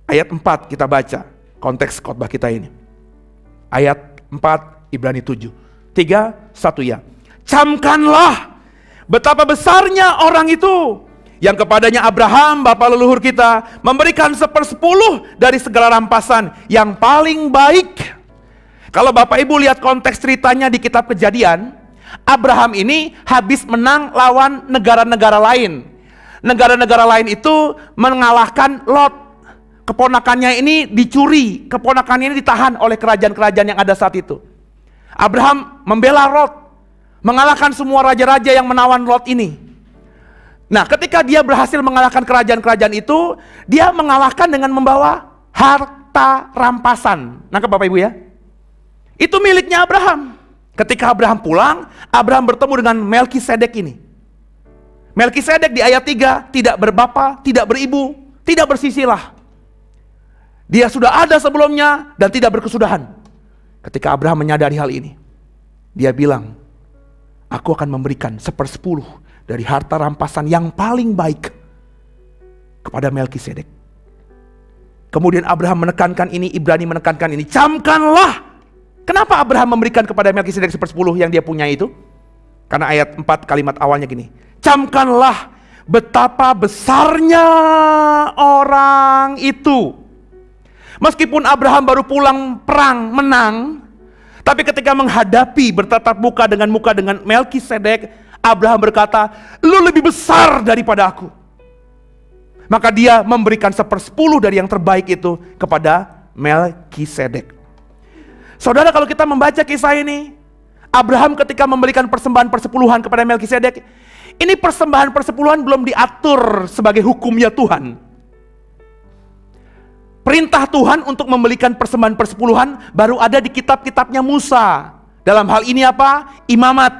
Ayat 4 kita baca konteks khotbah kita ini. Ayat 4 Ibrani 7. 3, 1 ya. Camkanlah betapa besarnya orang itu yang kepadanya Abraham, bapa leluhur kita, memberikan 1/10 dari segala rampasan yang paling baik. Kalau Bapak Ibu lihat konteks ceritanya di kitab Kejadian, Abraham ini habis menang lawan negara-negara lain. Negara-negara lain itu mengalahkan Lot. Keponakannya ini dicuri, keponakannya ini ditahan oleh kerajaan-kerajaan yang ada saat itu. Abraham membela Lot, mengalahkan semua raja-raja yang menawan Lot ini. Nah, ketika dia berhasil mengalahkan kerajaan-kerajaan itu, dia mengalahkan dengan membawa harta rampasan. Nangkep Bapak Ibu ya? Itu miliknya Abraham. Ketika Abraham pulang, Abraham bertemu dengan Melkisedek ini. Melkisedek di ayat 3 tidak berbapa, tidak beribu, tidak bersisilah. Dia sudah ada sebelumnya dan tidak berkesudahan. Ketika Abraham menyadari hal ini, dia bilang, aku akan memberikan 1/10 dari harta rampasan yang paling baik kepada Melkisedek. Kemudian Abraham menekankan ini, Ibrani menekankan ini, camkanlah. Kenapa Abraham memberikan kepada Melkisedek 1/10 yang dia punya itu? Karena ayat 4 kalimat awalnya gini, camkanlah betapa besarnya orang itu. Meskipun Abraham baru pulang perang menang, tapi ketika menghadapi bertatap muka dengan Melkisedek, Abraham berkata, lu lebih besar daripada aku. Maka dia memberikan 1/10 dari yang terbaik itu kepada Melkisedek. Saudara, kalau kita membaca kisah ini, Abraham ketika memberikan persembahan persepuluhan kepada Melkisedek, ini persembahan persepuluhan belum diatur sebagai hukumnya Tuhan. Perintah Tuhan untuk memberikan persembahan persepuluhan baru ada di kitab-kitabnya Musa. Dalam hal ini apa? Imamat.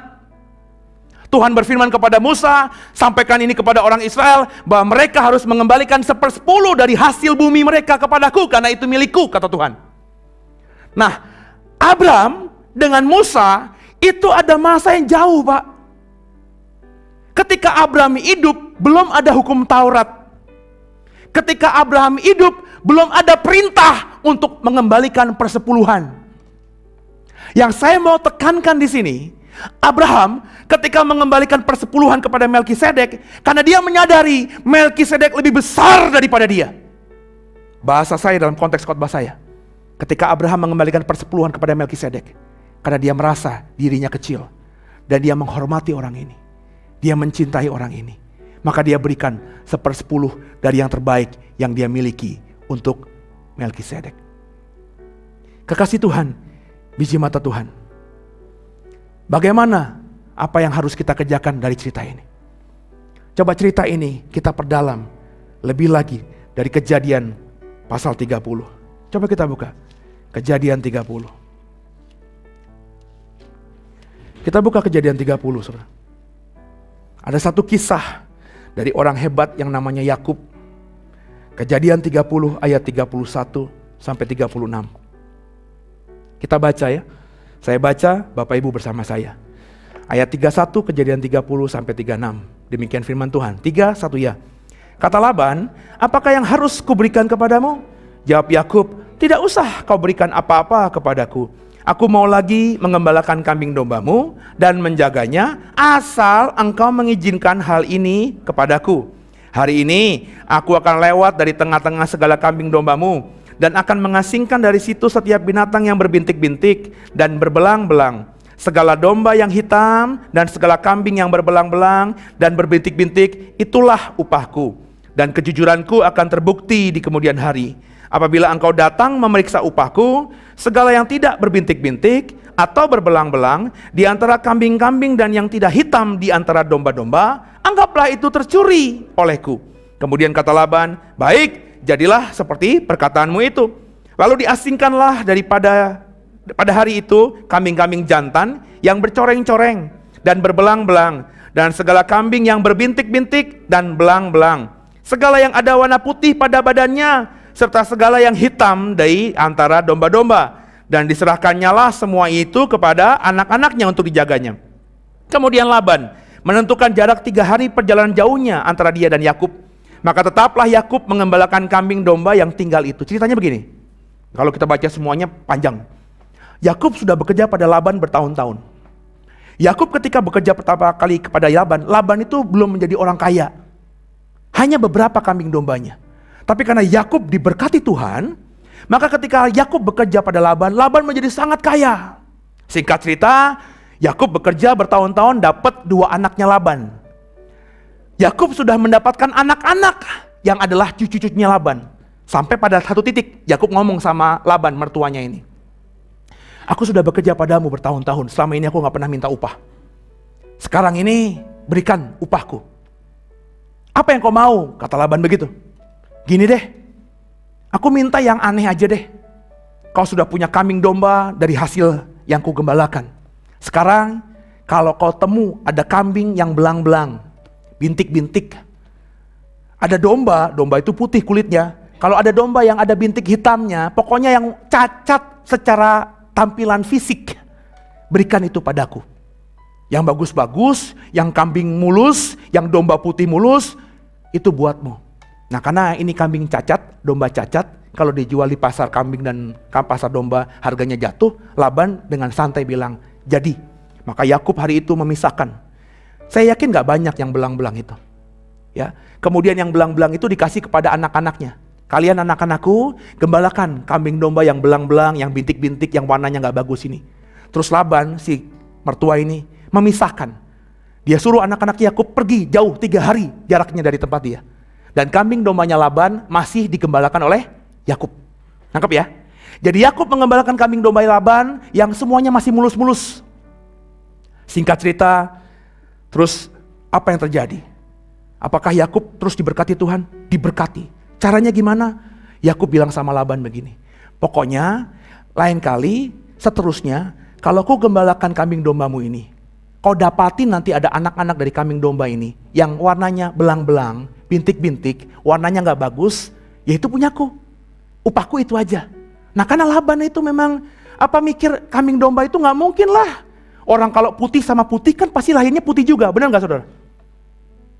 Tuhan berfirman kepada Musa, sampaikan ini kepada orang Israel, bahwa mereka harus mengembalikan 1/10 dari hasil bumi mereka kepadaku, karena itu milikku, kata Tuhan. Nah, Abraham dengan Musa itu ada masa yang jauh, Pak. Ketika Abraham hidup, belum ada hukum Taurat. Ketika Abraham hidup, belum ada perintah untuk mengembalikan persepuluhan. Yang saya mau tekankan di sini, Abraham ketika mengembalikan persepuluhan kepada Melkisedek, karena dia menyadari Melkisedek lebih besar daripada dia. Bahasa saya dalam konteks khotbah saya, ketika Abraham mengembalikan persepuluhan kepada Melkisedek, karena dia merasa dirinya kecil dan dia menghormati orang ini, dia mencintai orang ini, maka dia berikan 1/10 dari yang terbaik yang dia miliki untuk Melkisedek. Kekasih Tuhan, biji mata Tuhan, bagaimana apa yang harus kita kerjakan dari cerita ini? Coba cerita ini kita perdalam lebih lagi dari Kejadian pasal 30. Coba kita buka Kejadian 30. Kita buka Kejadian 30, saudara. Ada satu kisah dari orang hebat yang namanya Yakub. Kejadian 30 ayat 31 sampai 36. Kita baca ya. Saya baca, Bapak Ibu bersama saya. Ayat 31, Kejadian 30 sampai 36. Demikian firman Tuhan. 3, 1 ya. Kata Laban, apakah yang harus kuberikan kepadamu? Jawab Yakub, tidak usah kau berikan apa-apa kepadaku. Aku mau lagi mengembalakan kambing dombamu dan menjaganya, asal engkau mengizinkan hal ini kepadaku. Hari ini aku akan lewat dari tengah-tengah segala kambing dombamu dan akan mengasingkan dari situ setiap binatang yang berbintik-bintik dan berbelang-belang. Segala domba yang hitam dan segala kambing yang berbelang-belang dan berbintik-bintik, itulah upahku. Dan kejujuranku akan terbukti di kemudian hari. Apabila engkau datang memeriksa upahku, segala yang tidak berbintik-bintik atau berbelang-belang di antara kambing-kambing dan yang tidak hitam di antara domba-domba, anggaplah itu tercuri olehku. Kemudian kata Laban, baik, jadilah seperti perkataanmu itu. Lalu diasingkanlah pada hari itu kambing-kambing jantan yang bercoreng-coreng dan berbelang-belang, dan segala kambing yang berbintik-bintik dan belang-belang, segala yang ada warna putih pada badannya, serta segala yang hitam dari antara domba-domba. Dan diserahkannyalah semua itu kepada anak-anaknya untuk dijaganya. Kemudian Laban menentukan jarak 3 hari perjalanan jauhnya antara dia dan Yakub. Maka tetaplah Yakub mengembalakan kambing domba yang tinggal itu. Ceritanya begini, kalau kita baca semuanya panjang. Yakub sudah bekerja pada Laban bertahun-tahun. Yakub ketika bekerja pertama kali kepada Laban, Laban itu belum menjadi orang kaya. Hanya beberapa kambing dombanya. Tapi karena Yakub diberkati Tuhan, maka ketika Yakub bekerja pada Laban, Laban menjadi sangat kaya. Singkat cerita, Yakub bekerja bertahun-tahun dapat 2 anaknya Laban. Yakub sudah mendapatkan anak-anak yang adalah cucu-cucunya Laban. Sampai pada satu titik Yakub ngomong sama Laban mertuanya ini, Aku sudah bekerja padamu bertahun-tahun, selama ini aku gak pernah minta upah. Sekarang ini berikan upahku. Apa yang kau mau? Kata Laban begitu. Gini deh, aku minta yang aneh aja deh. Kau sudah punya kambing domba dari hasil yang ku gembalakan. Sekarang kalau kau temu ada kambing yang belang-belang, bintik-bintik. Ada domba, domba itu putih kulitnya. Kalau ada domba yang ada bintik hitamnya, pokoknya yang cacat secara tampilan fisik, berikan itu padaku. Yang bagus-bagus, yang kambing mulus, yang domba putih mulus, itu buatmu. Nah karena ini kambing cacat, domba cacat, kalau dijual di pasar kambing dan pasar domba harganya jatuh, Laban dengan santai bilang, jadi. Maka Yakub hari itu memisahkan. Saya yakin gak banyak yang belang-belang itu. Ya, kemudian yang belang-belang itu dikasih kepada anak-anaknya. Kalian anak-anakku, gembalakan kambing domba yang belang-belang, yang bintik-bintik, yang warnanya gak bagus ini. Terus Laban, si mertua ini, memisahkan. Dia suruh anak-anak Yakub pergi jauh 3 hari jaraknya dari tempat dia. Dan kambing dombanya Laban masih digembalakan oleh Yakub. Nangkep ya? Jadi Yakub mengembalakan kambing domba Laban yang semuanya masih mulus-mulus. Singkat cerita, terus apa yang terjadi? Apakah Yakub terus diberkati Tuhan? Diberkati. Caranya gimana? Yakub bilang sama Laban begini, pokoknya lain kali seterusnya kalau kau gembalakan kambing dombamu ini, kau dapatin nanti ada anak-anak dari kambing domba ini yang warnanya belang-belang, bintik-bintik, warnanya gak bagus, ya itu punyaku. Upahku itu aja. Nah karena Laban itu memang mikir kambing domba itu gak mungkin lah. Orang kalau putih sama putih kan pasti lahirnya putih juga, benar gak saudara?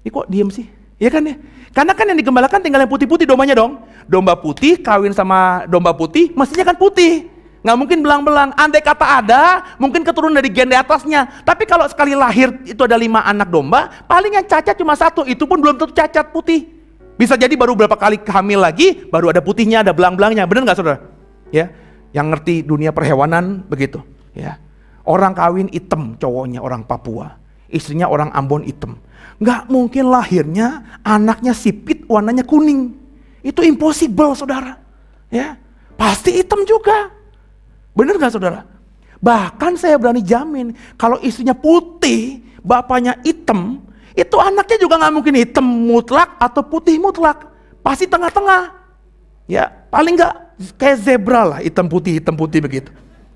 Ini kok diem sih? Iya kan ya? Karena kan yang digembalakan tinggal yang putih-putih dombanya dong. Domba putih kawin sama domba putih, mestinya kan putih. Gak mungkin belang-belang. Andai kata ada, mungkin keturunan dari gen di atasnya. Tapi kalau sekali lahir itu ada 5 anak domba, paling yang cacat cuma 1, itu pun belum tentu cacat putih. Bisa jadi baru berapa kali hamil lagi, baru ada putihnya, ada belang-belangnya. Benar gak saudara? Ya, yang ngerti dunia perhewanan begitu. Ya, orang kawin hitam cowoknya orang Papua, istrinya orang Ambon hitam. Gak mungkin lahirnya anaknya sipit warnanya kuning. Itu impossible saudara. Ya, pasti hitam juga. Benar gak saudara? Bahkan saya berani jamin kalau istrinya putih, bapaknya hitam, itu anaknya juga gak mungkin hitam mutlak atau putih mutlak. Pasti tengah-tengah. Ya, paling gak kayak zebra lah, hitam putih begitu.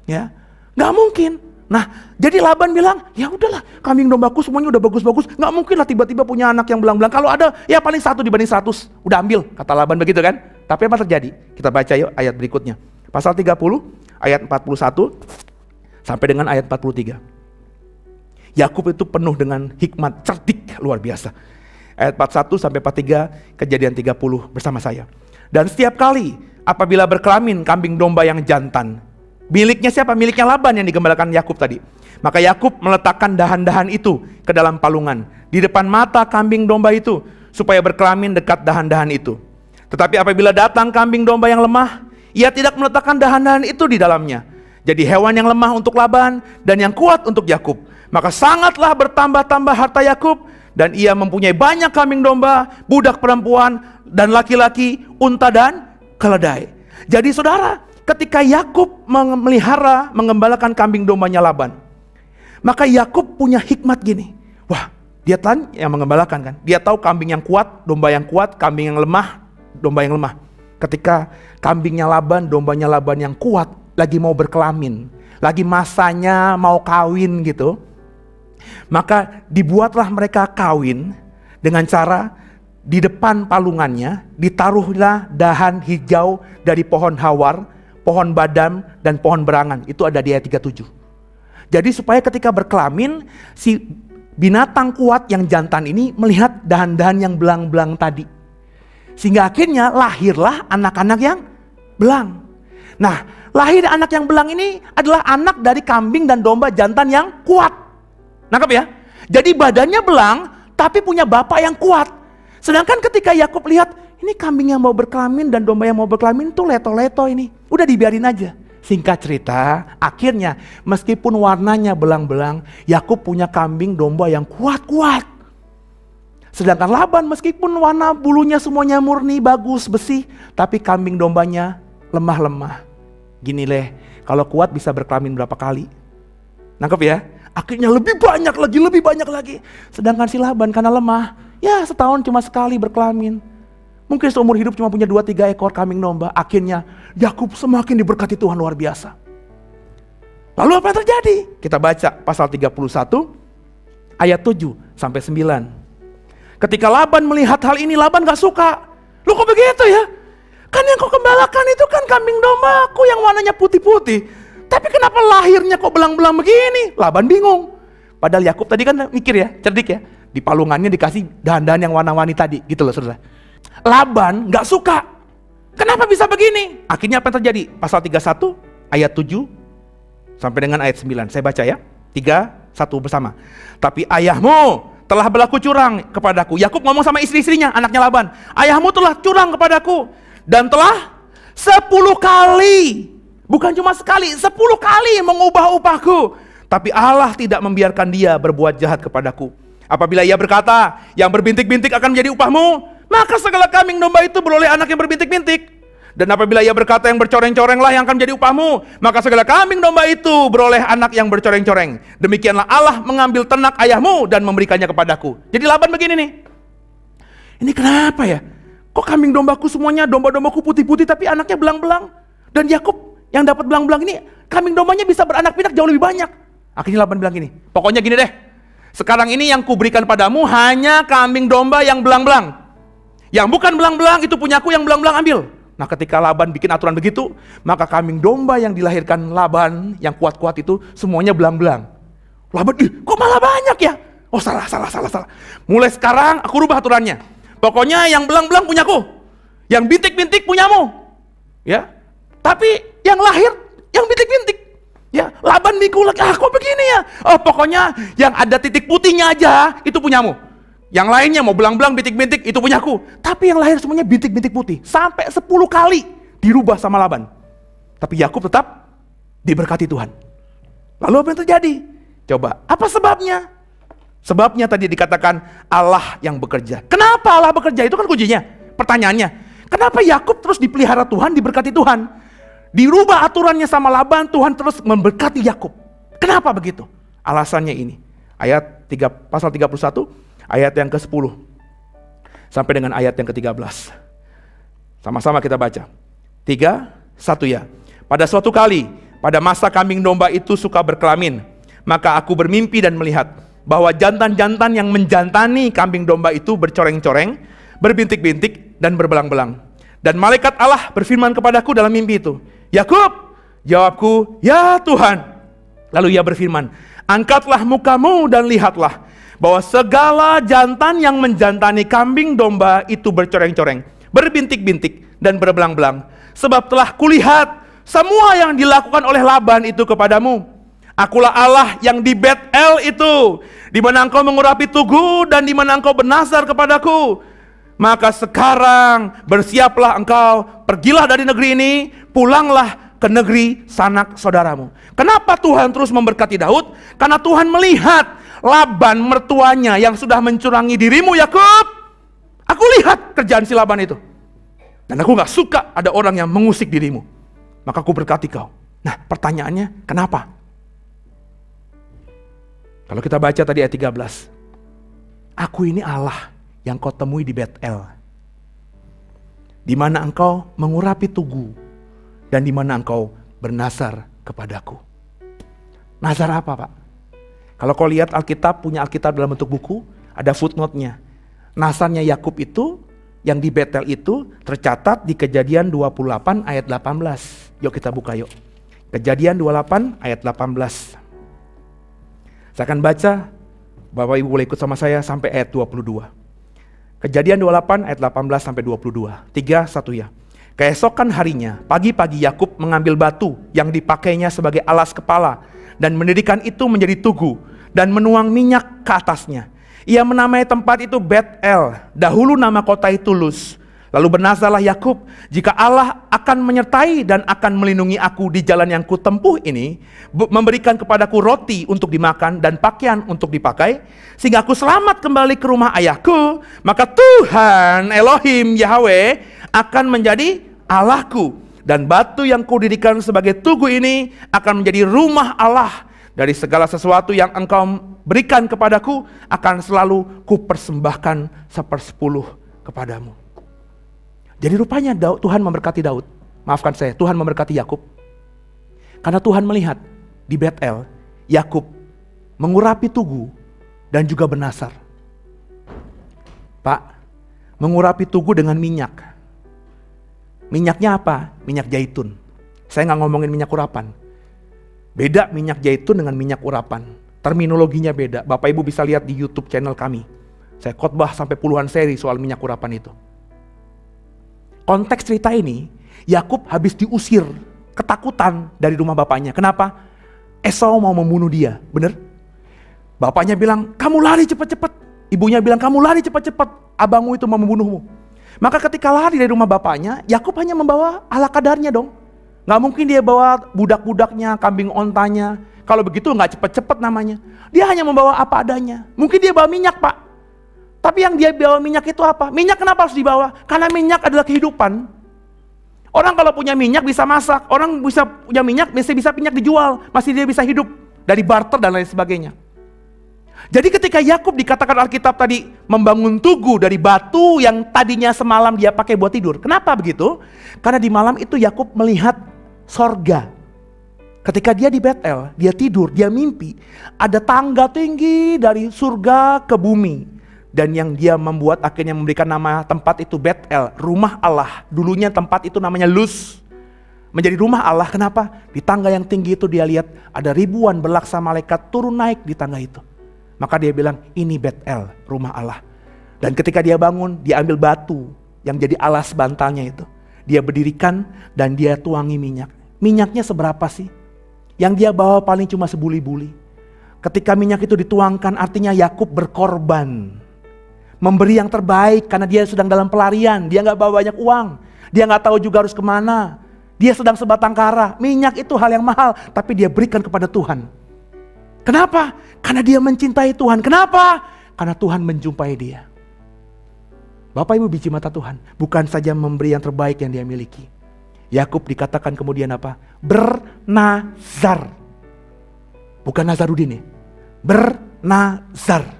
Ya, gak mungkin. Nah, jadi Laban bilang, ya udahlah, kambing dombaku semuanya udah bagus-bagus, nggak mungkin lah tiba-tiba punya anak yang belang-belang. Kalau ada, ya paling 1 dibanding 100, udah ambil, kata Laban begitu kan. Tapi apa terjadi? Kita baca yuk ayat berikutnya. Pasal 30, ayat 41, sampai dengan ayat 43. Yakub itu penuh dengan hikmat, cerdik, luar biasa. Ayat 41 sampai 43, Kejadian 30 bersama saya. Dan setiap kali apabila berkelamin kambing domba yang jantan, miliknya siapa? Miliknya Laban yang digembalakan Yakub tadi. Maka Yakub meletakkan dahan-dahan itu ke dalam palungan di depan mata kambing domba itu supaya berkelamin dekat dahan-dahan itu. Tetapi apabila datang kambing domba yang lemah, ia tidak meletakkan dahan-dahan itu di dalamnya. Jadi hewan yang lemah untuk Laban dan yang kuat untuk Yakub. Maka sangatlah bertambah-tambah harta Yakub dan ia mempunyai banyak kambing domba, budak perempuan dan laki-laki, unta dan keledai. Jadi saudara, ketika Yakub memelihara, mengembalakan kambing dombanya Laban, maka Yakub punya hikmat gini. Wah, dia kan yang mengembalakan kan. Dia tahu kambing yang kuat, domba yang kuat, kambing yang lemah, domba yang lemah. Ketika kambingnya Laban, dombanya Laban yang kuat, lagi mau berkelamin, lagi masanya mau kawin gitu, maka dibuatlah mereka kawin dengan cara di depan palungannya ditaruhlah dahan hijau dari pohon hawar, pohon badam dan pohon berangan. Itu ada di ayat 37. Jadi supaya ketika berkelamin, si binatang kuat yang jantan ini melihat dahan-dahan yang belang-belang tadi. Sehingga akhirnya lahirlah anak-anak yang belang. Nah, lahir anak yang belang ini adalah anak dari kambing dan domba jantan yang kuat. Nangkep ya? Jadi badannya belang tapi punya bapak yang kuat. Sedangkan ketika Yakub lihat, ini kambing yang mau berkelamin dan domba yang mau berkelamin tuh leto-leto ini. Udah dibiarin aja. Singkat cerita, akhirnya meskipun warnanya belang-belang, Yakub punya kambing domba yang kuat-kuat. Sedangkan Laban meskipun warna bulunya semuanya murni, bagus, bersih, tapi kambing dombanya lemah-lemah. Gini leh, kalau kuat bisa berkelamin berapa kali? Nangkep ya? Akhirnya lebih banyak lagi. Sedangkan si Laban karena lemah, ya setahun cuma sekali berkelamin. Mungkin seumur hidup cuma punya 2-3 ekor kambing domba. Akhirnya Yakub semakin diberkati Tuhan luar biasa. Lalu apa yang terjadi? Kita baca pasal 31 ayat 7 sampai 9. Ketika Laban melihat hal ini, Laban gak suka. Loh kok begitu ya? Kan yang kau gembalakan itu kan kambing dombaku yang warnanya putih-putih. Tapi kenapa lahirnya kok belang-belang begini? Laban bingung. Padahal Yakub tadi kan mikir ya, cerdik ya. Di palungannya dikasih dahan-dahan yang warna-warni tadi, gitu loh saudara. Laban gak suka. Kenapa bisa begini? Akhirnya apa yang terjadi? Pasal 31 ayat 7 sampai dengan ayat 9. Saya baca ya. 3, 1 bersama. Tapi ayahmu telah berlaku curang kepadaku. Yakub ngomong sama istri-istrinya, anaknya Laban. Ayahmu telah curang kepadaku. Dan telah 10 kali. Bukan cuma sekali, 10 kali mengubah upahku. Tapi Allah tidak membiarkan dia berbuat jahat kepadaku. Apabila ia berkata, yang berbintik-bintik akan menjadi upahmu, maka segala kambing domba itu beroleh anak yang berbintik-bintik. Dan apabila ia berkata yang bercoreng-corenglah yang akan menjadi upahmu, maka segala kambing domba itu beroleh anak yang bercoreng-coreng. Demikianlah Allah mengambil ternak ayahmu dan memberikannya kepadaku. Jadi Laban begini nih. Ini kenapa ya? Kok kambing dombaku semuanya, domba-dombaku putih-putih tapi anaknya belang-belang. Dan Yakub yang dapat belang-belang ini, kambing dombanya bisa beranak pinak jauh lebih banyak. Akhirnya Laban bilang gini, pokoknya gini deh. Sekarang ini yang kuberikan padamu hanya kambing domba yang belang-belang. Yang bukan belang-belang itu punyaku, yang belang-belang ambil. Nah ketika Laban bikin aturan begitu, maka kambing domba yang dilahirkan Laban yang kuat-kuat itu semuanya belang-belang. Laban, kok malah banyak ya? Oh salah. Mulai sekarang aku rubah aturannya. Pokoknya yang belang-belang punyaku, yang bintik-bintik punyamu. Ya. Tapi yang lahir yang bintik-bintik. Ya, Laban mikul lagi, kok begini ya? Oh, pokoknya yang ada titik putihnya aja itu punyamu. Yang lainnya mau belang-belang bintik-bintik itu punyaku. Tapi yang lahir semuanya bintik-bintik putih. Sampai 10 kali dirubah sama Laban. Tapi Yakub tetap diberkati Tuhan. Lalu apa yang terjadi? Coba, apa sebabnya? Sebabnya tadi dikatakan Allah yang bekerja. Kenapa Allah bekerja? Itu kan kuncinya. Pertanyaannya, kenapa Yakub terus dipelihara Tuhan, diberkati Tuhan? Dirubah aturannya sama Laban, Tuhan terus memberkati Yakub. Kenapa begitu? Alasannya ini. Pasal 31, ayat yang ke-10 sampai dengan ayat yang ke-13. Sama-sama kita baca. 3, 1 ya. Pada suatu kali, pada masa kambing domba itu suka berkelamin, maka aku bermimpi dan melihat bahwa jantan-jantan yang menjantani kambing domba itu bercoreng-coreng, berbintik-bintik dan berbelang-belang. Dan malaikat Allah berfirman kepadaku dalam mimpi itu, Yakub, jawabku, ya Tuhan. Lalu ia berfirman, angkatlah mukamu dan lihatlah bahwa segala jantan yang menjantani kambing domba itu bercoreng-coreng, berbintik-bintik dan berbelang-belang. Sebab telah kulihat semua yang dilakukan oleh Laban itu kepadamu. Akulah Allah yang di Bet-El itu, di mana engkau mengurapi tugu dan di mana engkau bernazar kepadaku. Maka sekarang bersiaplah engkau, pergilah dari negeri ini, pulanglah ke negeri sanak saudaramu. Kenapa Tuhan terus memberkati Daud? Karena Tuhan melihat Laban mertuanya yang sudah mencurangi dirimu Yakub. Aku lihat kerjaan si Laban itu. Dan aku gak suka ada orang yang mengusik dirimu. Maka aku berkati kau. Nah pertanyaannya kenapa? Kalau kita baca tadi ayat 13. Aku ini Allah yang kau temui di Bet-El, di mana engkau mengurapi tugu dan di mana engkau bernazar kepadaku. Nazar apa, Pak? Kalau kau lihat Alkitab, punya Alkitab dalam bentuk buku, ada footnote-nya. Nazarnya Yakub itu yang di Bet-El itu tercatat di Kejadian 28 ayat 18. Yuk kita buka yuk. Kejadian 28 ayat 18. Saya akan baca, Bapak Ibu boleh ikut sama saya sampai ayat 22. Kejadian 28 ayat 18 sampai 22. 3, 1 ya. Keesokan harinya, pagi-pagi Yakub mengambil batu yang dipakainya sebagai alas kepala dan mendirikan itu menjadi tugu dan menuang minyak ke atasnya. Ia menamai tempat itu Bet-El, dahulu nama kota itu Luz. Lalu bernazarlah Yakub, jika Allah akan menyertai dan akan melindungi aku di jalan yang kutempuh ini, memberikan kepadaku roti untuk dimakan dan pakaian untuk dipakai, sehingga aku selamat kembali ke rumah ayahku, maka Tuhan Elohim Yahweh akan menjadi Allahku. Dan batu yang kudirikan sebagai tugu ini akan menjadi rumah Allah. Dari segala sesuatu yang engkau berikan kepadaku akan selalu kupersembahkan 1/10 kepadamu. Jadi rupanya Tuhan memberkati Daud. Maafkan saya, Tuhan memberkati Yakub. Karena Tuhan melihat di Betel, Yakub mengurapi tugu dan juga bernasar. Pak, mengurapi tugu dengan minyak. Minyaknya apa? Minyak zaitun. Saya nggak ngomongin minyak urapan. Beda minyak zaitun dengan minyak urapan. Terminologinya beda. Bapak Ibu bisa lihat di YouTube channel kami. Saya khotbah sampai puluhan seri soal minyak urapan itu. Konteks cerita ini, Yakub habis diusir, ketakutan dari rumah bapaknya. Kenapa? Esau mau membunuh dia, bener? Bapaknya bilang, kamu lari cepat-cepat. Ibunya bilang, kamu lari cepat-cepat. Abangmu itu mau membunuhmu. Maka ketika lari dari rumah bapaknya, Yakub hanya membawa ala kadarnya dong. Gak mungkin dia bawa budak-budaknya, kambing ontanya. Kalau begitu gak cepet-cepet namanya. Dia hanya membawa apa adanya. Mungkin dia bawa minyak, Pak. Tapi yang dia bawa minyak itu apa? Minyak kenapa harus dibawa? Karena minyak adalah kehidupan. Orang kalau punya minyak bisa masak. Orang bisa punya minyak, bisa minyak dijual. Masih dia bisa hidup. Dari barter dan lain sebagainya. Jadi ketika Yakub dikatakan Alkitab tadi membangun tugu dari batu yang tadinya semalam dia pakai buat tidur. Kenapa begitu? Karena di malam itu Yakub melihat sorga. Ketika dia di Betel, dia tidur, dia mimpi. Ada tangga tinggi dari surga ke bumi. Dan yang dia membuat akhirnya memberikan nama tempat itu Betel, rumah Allah. Dulunya tempat itu namanya Luz. Menjadi rumah Allah, kenapa? Di tangga yang tinggi itu dia lihat ada ribuan belaksa malaikat turun naik di tangga itu. Maka dia bilang, ini Betel, rumah Allah. Dan ketika dia bangun, dia ambil batu yang jadi alas bantalnya itu. Dia berdirikan dan dia tuangi minyak. Minyaknya seberapa sih? Yang dia bawa paling cuma sebuli-buli. Ketika minyak itu dituangkan, artinya Yakub berkorban. Memberi yang terbaik karena dia sedang dalam pelarian. Dia gak bawa banyak uang. Dia gak tahu juga harus kemana. Dia sedang sebatang kara. Minyak itu hal yang mahal, tapi dia berikan kepada Tuhan. Kenapa? Karena dia mencintai Tuhan. Kenapa? Karena Tuhan menjumpai dia. Bapak Ibu biji mata Tuhan, bukan saja memberi yang terbaik yang dia miliki. Yakub dikatakan kemudian apa? Bernazar. Bukan Nazarudin ya. Bernazar.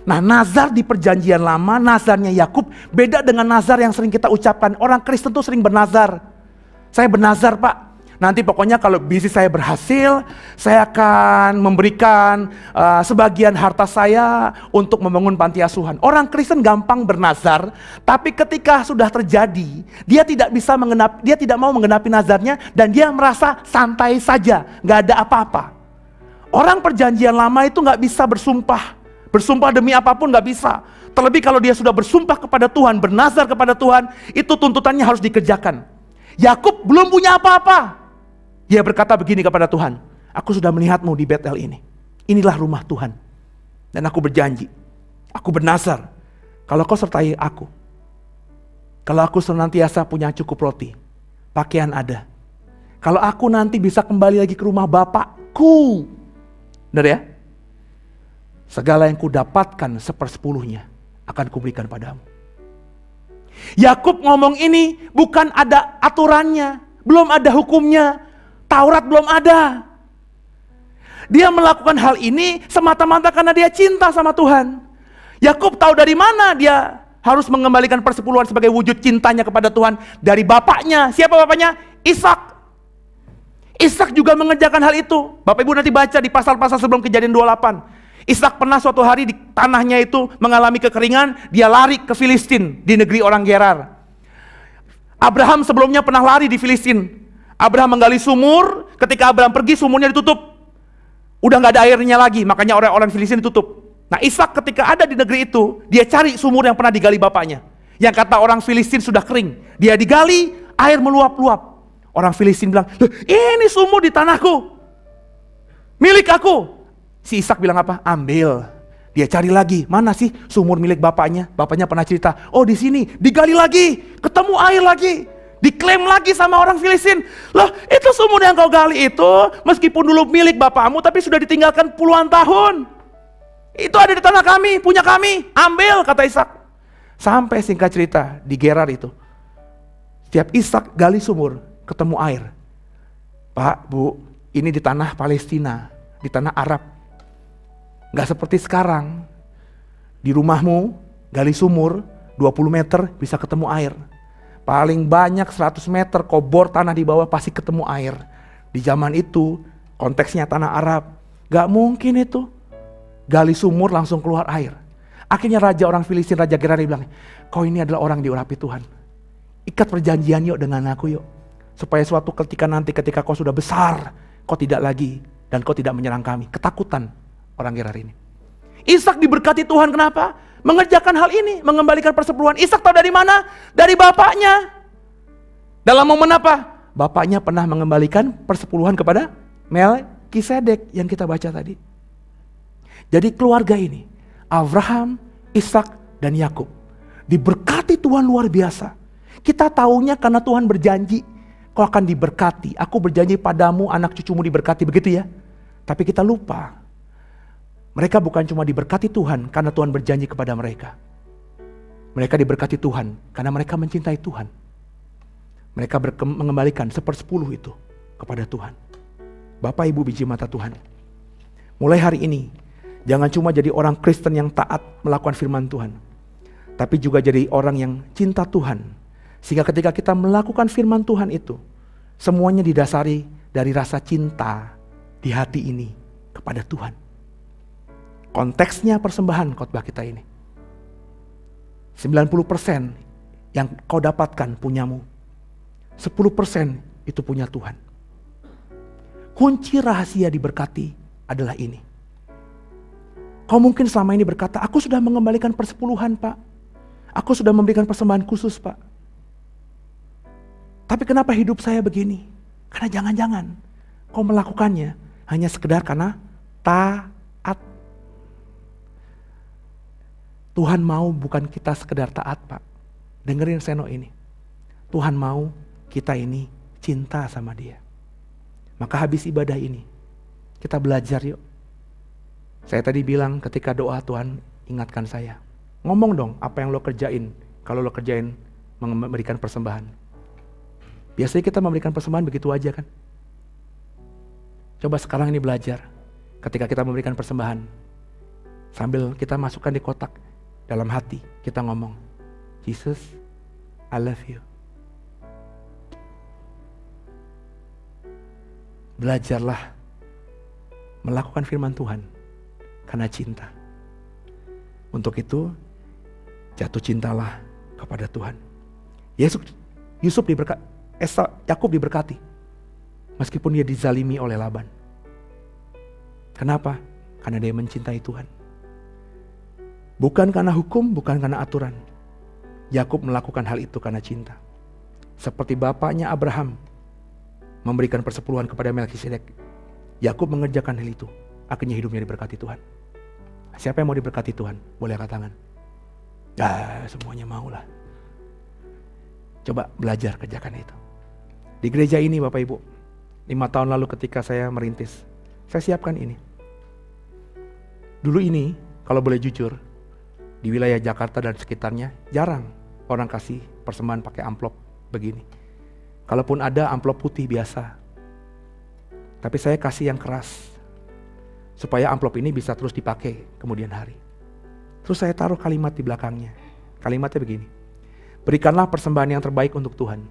Nah, nazar di perjanjian lama, nazarnya Yakub beda dengan nazar yang sering kita ucapkan. Orang Kristen tuh sering bernazar. Saya bernazar, Pak. Nanti pokoknya kalau bisnis saya berhasil, saya akan memberikan sebagian harta saya untuk membangun panti asuhan. Orang Kristen gampang bernazar, tapi ketika sudah terjadi, dia tidak mau menggenapi nazarnya dan dia merasa santai saja, nggak ada apa-apa. Orang perjanjian lama itu nggak bisa bersumpah demi apapun nggak bisa. Terlebih kalau dia sudah bersumpah kepada Tuhan, bernazar kepada Tuhan, itu tuntutannya harus dikerjakan. Yakub belum punya apa-apa. Dia berkata begini kepada Tuhan, aku sudah melihatmu di Betel ini. Inilah rumah Tuhan. Dan aku berjanji, aku bernazar, kalau kau sertai aku, kalau aku senantiasa punya cukup roti, pakaian ada, kalau aku nanti bisa kembali lagi ke rumah Bapakku, benar ya? Segala yang kudapatkan 1/10 akan kuberikan padamu. Yakub ngomong ini bukan ada aturannya, belum ada hukumnya. Taurat belum ada. Dia melakukan hal ini semata-mata karena dia cinta sama Tuhan. Yakub tahu dari mana dia harus mengembalikan 10% sebagai wujud cintanya kepada Tuhan. Dari bapaknya. Siapa bapaknya? Ishak. Ishak juga mengerjakan hal itu. Bapak Ibu nanti baca di pasal-pasal sebelum Kejadian 28. Ishak pernah suatu hari di tanahnya itu mengalami kekeringan. Dia lari ke Filistin di negeri orang Gerar. Abraham sebelumnya pernah lari di Filistin. Abraham menggali sumur, ketika Abraham pergi sumurnya ditutup. Udah gak ada airnya lagi, makanya orang-orang Filistin ditutup. Nah, Ishak ketika ada di negeri itu, dia cari sumur yang pernah digali bapaknya. Yang kata orang Filistin sudah kering. Dia digali, air meluap-luap. Orang Filistin bilang, ini sumur di tanahku. Milik aku. Si Ishak bilang apa? Ambil. Dia cari lagi, mana sih sumur milik bapaknya? Bapaknya pernah cerita, oh di sini, digali lagi, ketemu air lagi. Diklaim lagi sama orang Filistin. Loh, itu sumur yang kau gali itu meskipun dulu milik bapakmu tapi sudah ditinggalkan puluhan tahun. Itu ada di tanah kami, punya kami. Ambil, kata Ishak. Sampai singkat cerita di Gerar itu. Setiap Ishak gali sumur, ketemu air. Pak, Bu, ini di tanah Palestina, di tanah Arab. Gak seperti sekarang. Di rumahmu, gali sumur, 20 meter bisa ketemu air. Paling banyak 100 meter kau bor tanah di bawah pasti ketemu air. Di zaman itu, konteksnya tanah Arab. Gak mungkin itu. Gali sumur langsung keluar air. Akhirnya raja orang Filistin, Raja Gerari bilang, kau ini adalah orang diurapi Tuhan. Ikat perjanjian yuk dengan aku yuk. Supaya suatu ketika nanti ketika kau sudah besar, kau tidak lagi dan kau tidak menyerang kami. Ketakutan orang Gerari ini. Ishak diberkati Tuhan, kenapa? Mengerjakan hal ini, mengembalikan persepuluhan. Ishak tahu dari mana? Dari bapaknya. Dalam momen apa? Bapaknya pernah mengembalikan persepuluhan kepada Melkisedek yang kita baca tadi. Jadi keluarga ini, Abraham, Ishak, dan Yakub, diberkati Tuhan luar biasa. Kita taunya karena Tuhan berjanji, kau akan diberkati. Aku berjanji padamu, anak cucumu diberkati, begitu ya. Tapi kita lupa. Mereka bukan cuma diberkati Tuhan karena Tuhan berjanji kepada mereka. Mereka diberkati Tuhan karena mereka mencintai Tuhan. Mereka mengembalikan 1/10 itu kepada Tuhan. Bapak Ibu biji mata Tuhan. Mulai hari ini, jangan cuma jadi orang Kristen yang taat melakukan firman Tuhan. Tapi juga jadi orang yang cinta Tuhan. Sehingga ketika kita melakukan firman Tuhan itu, semuanya didasari dari rasa cinta di hati ini kepada Tuhan. Konteksnya persembahan khotbah kita ini. 90% yang kau dapatkan punyamu. 10% itu punya Tuhan. Kunci rahasia diberkati adalah ini. Kau mungkin selama ini berkata, aku sudah mengembalikan persepuluhan Pak. Aku sudah memberikan persembahan khusus Pak. Tapi kenapa hidup saya begini? Karena jangan-jangan kau melakukannya hanya sekedar karena taat. Tuhan mau bukan kita sekedar taat Pak. Dengerin Seno ini. Tuhan mau kita ini cinta sama Dia. Maka habis ibadah ini, kita belajar yuk. Saya tadi bilang ketika doa Tuhan ingatkan saya. Ngomong dong apa yang lo kerjain. Kalau lo kerjain memberikan persembahan. Biasanya kita memberikan persembahan begitu aja kan. Coba sekarang ini belajar. Ketika kita memberikan persembahan. Sambil kita masukkan di kotak. Dalam hati kita ngomong, Jesus, I love you. Belajarlah melakukan firman Tuhan karena cinta. Untuk itu, jatuh cintalah kepada Tuhan. Yakub diberkati. Meskipun dia dizalimi oleh Laban. Kenapa? Karena dia mencintai Tuhan. Bukan karena hukum, bukan karena aturan. Yakub melakukan hal itu karena cinta. Seperti bapaknya Abraham memberikan persepuluhan kepada Melkisedek. Yakub mengerjakan hal itu. Akhirnya hidupnya diberkati Tuhan. Siapa yang mau diberkati Tuhan? Boleh angkat tangan. Semuanya maulah. Coba belajar kerjakan itu. Di gereja ini Bapak Ibu, 5 tahun lalu ketika saya merintis, saya siapkan ini. Dulu ini, kalau boleh jujur, di wilayah Jakarta dan sekitarnya jarang orang kasih persembahan pakai amplop begini. Kalaupun ada amplop putih biasa. Tapi saya kasih yang keras. Supaya amplop ini bisa terus dipakai kemudian hari. Terus saya taruh kalimat di belakangnya. Kalimatnya begini. Berikanlah persembahan yang terbaik untuk Tuhan.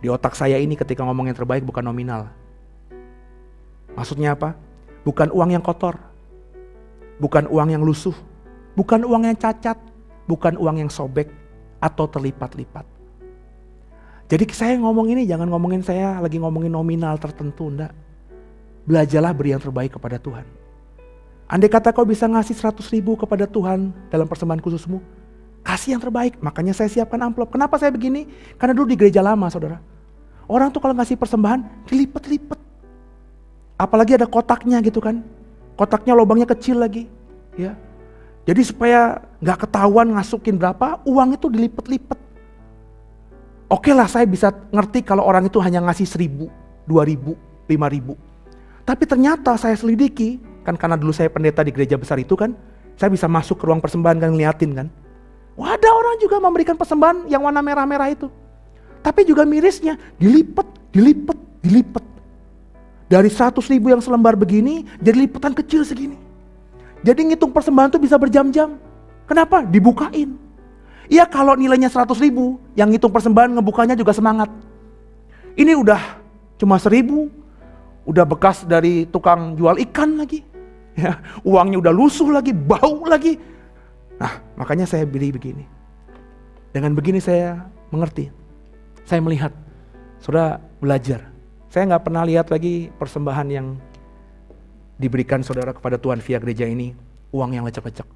Di otak saya ini ketika ngomong yang terbaik bukan nominal. Maksudnya apa? Bukan uang yang kotor. Bukan uang yang lusuh. Bukan uang yang cacat, bukan uang yang sobek atau terlipat-lipat. Jadi saya ngomong ini jangan ngomongin saya lagi ngomongin nominal tertentu, enggak. Belajarlah beri yang terbaik kepada Tuhan. Andai kata kau bisa ngasih 100.000 kepada Tuhan dalam persembahan khususmu, kasih yang terbaik. Makanya saya siapkan amplop. Kenapa saya begini? Karena dulu di gereja lama saudara. Orang tuh kalau ngasih persembahan dilipet-lipet. Apalagi ada kotaknya gitu kan. Kotaknya lubangnya kecil lagi. Ya. Jadi supaya gak ketahuan ngasukin berapa, uang itu dilipet-lipet. Oke lah saya bisa ngerti kalau orang itu hanya ngasih 1.000, 2.000, 5.000. Tapi ternyata saya selidiki, kan karena dulu saya pendeta di gereja besar itu kan, saya bisa masuk ke ruang persembahan kan ngeliatin kan. Wah ada orang juga memberikan persembahan yang warna merah-merah itu. tapi juga mirisnya dilipat. Dari 100.000 yang selembar begini, jadi lipatan kecil segini. Jadi ngitung persembahan tuh bisa berjam-jam. Kenapa? Dibukain. Iya kalau nilainya 100.000, yang ngitung persembahan ngebukanya juga semangat. Ini udah cuma 1.000, udah bekas dari tukang jual ikan lagi. Ya, uangnya udah lusuh lagi, bau lagi. Nah makanya saya beli begini. Dengan begini saya mengerti. Saya melihat, saudara belajar. Saya nggak pernah lihat lagi persembahan yang diberikan saudara kepada Tuhan via gereja ini, uang yang lecek-lecek.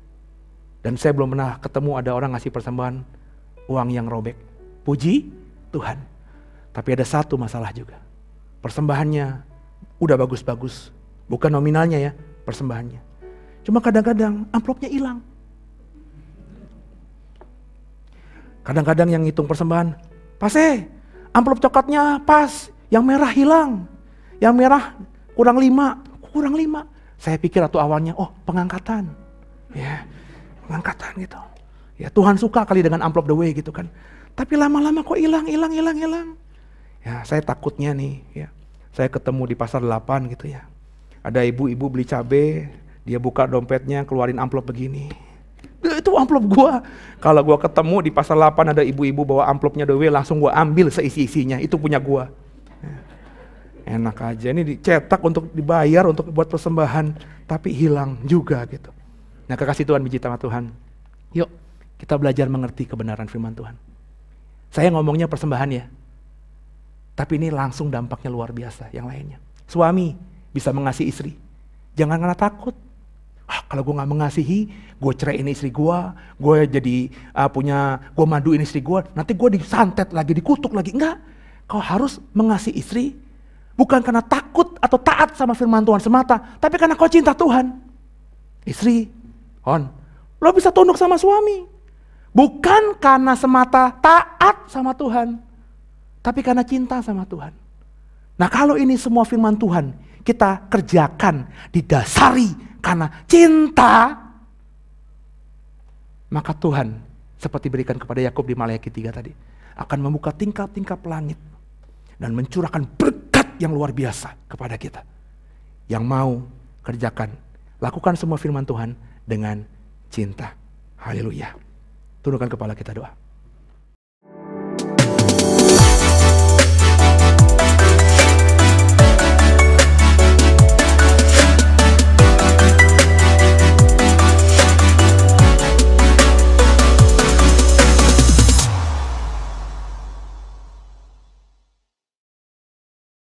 Dan saya belum pernah ketemu ada orang ngasih persembahan uang yang robek. Puji Tuhan. Tapi ada satu masalah juga. Persembahannya udah bagus-bagus. Bukan nominalnya ya, persembahannya. Cuma kadang-kadang amplopnya hilang. Kadang-kadang yang ngitung persembahan, amplop coklatnya pas. Yang merah hilang, yang merah kurang 5. Saya pikir waktu awalnya, pengangkatan, ya pengangkatan gitu. Ya Tuhan suka kali dengan amplop the way gitu kan. Tapi lama-lama kok hilang. Ya saya takutnya nih, ya saya ketemu di pasar 8 gitu ya. Ada ibu-ibu beli cabe, dia buka dompetnya keluarin amplop begini. Itu amplop gua. Kalau gua ketemu di pasar 8 ada ibu-ibu bawa amplopnya the way, langsung gua ambil seisi-isinya, itu punya gua. Enak aja, ini dicetak untuk dibayar, untuk buat persembahan, tapi hilang juga gitu. Nah kekasih Tuhan, biji tangan Tuhan, yuk kita belajar mengerti kebenaran firman Tuhan. Saya ngomongnya persembahan ya, tapi ini langsung dampaknya luar biasa yang lainnya. Suami bisa mengasihi istri, jangan karena takut. Kalau gue gak mengasihi, gue ceraiin istri gue jadi gue maduin istri gue, nanti gue disantet lagi, dikutuk lagi. Enggak, kau harus mengasihi istri, bukan karena takut atau taat sama firman Tuhan semata, tapi karena kau cinta Tuhan. Istri, lo bisa tunduk sama suami. Bukan karena semata taat sama Tuhan, tapi karena cinta sama Tuhan. Nah kalau ini semua firman Tuhan kita kerjakan didasari karena cinta, maka Tuhan seperti berikan kepada Yakub di Maleakhi 3 tadi, akan membuka tingkap-tingkap langit dan mencurahkan berkat yang luar biasa kepada kita. Yang mau kerjakan, lakukan semua firman Tuhan dengan cinta. Haleluya. Tundukkan kepala kita, doa.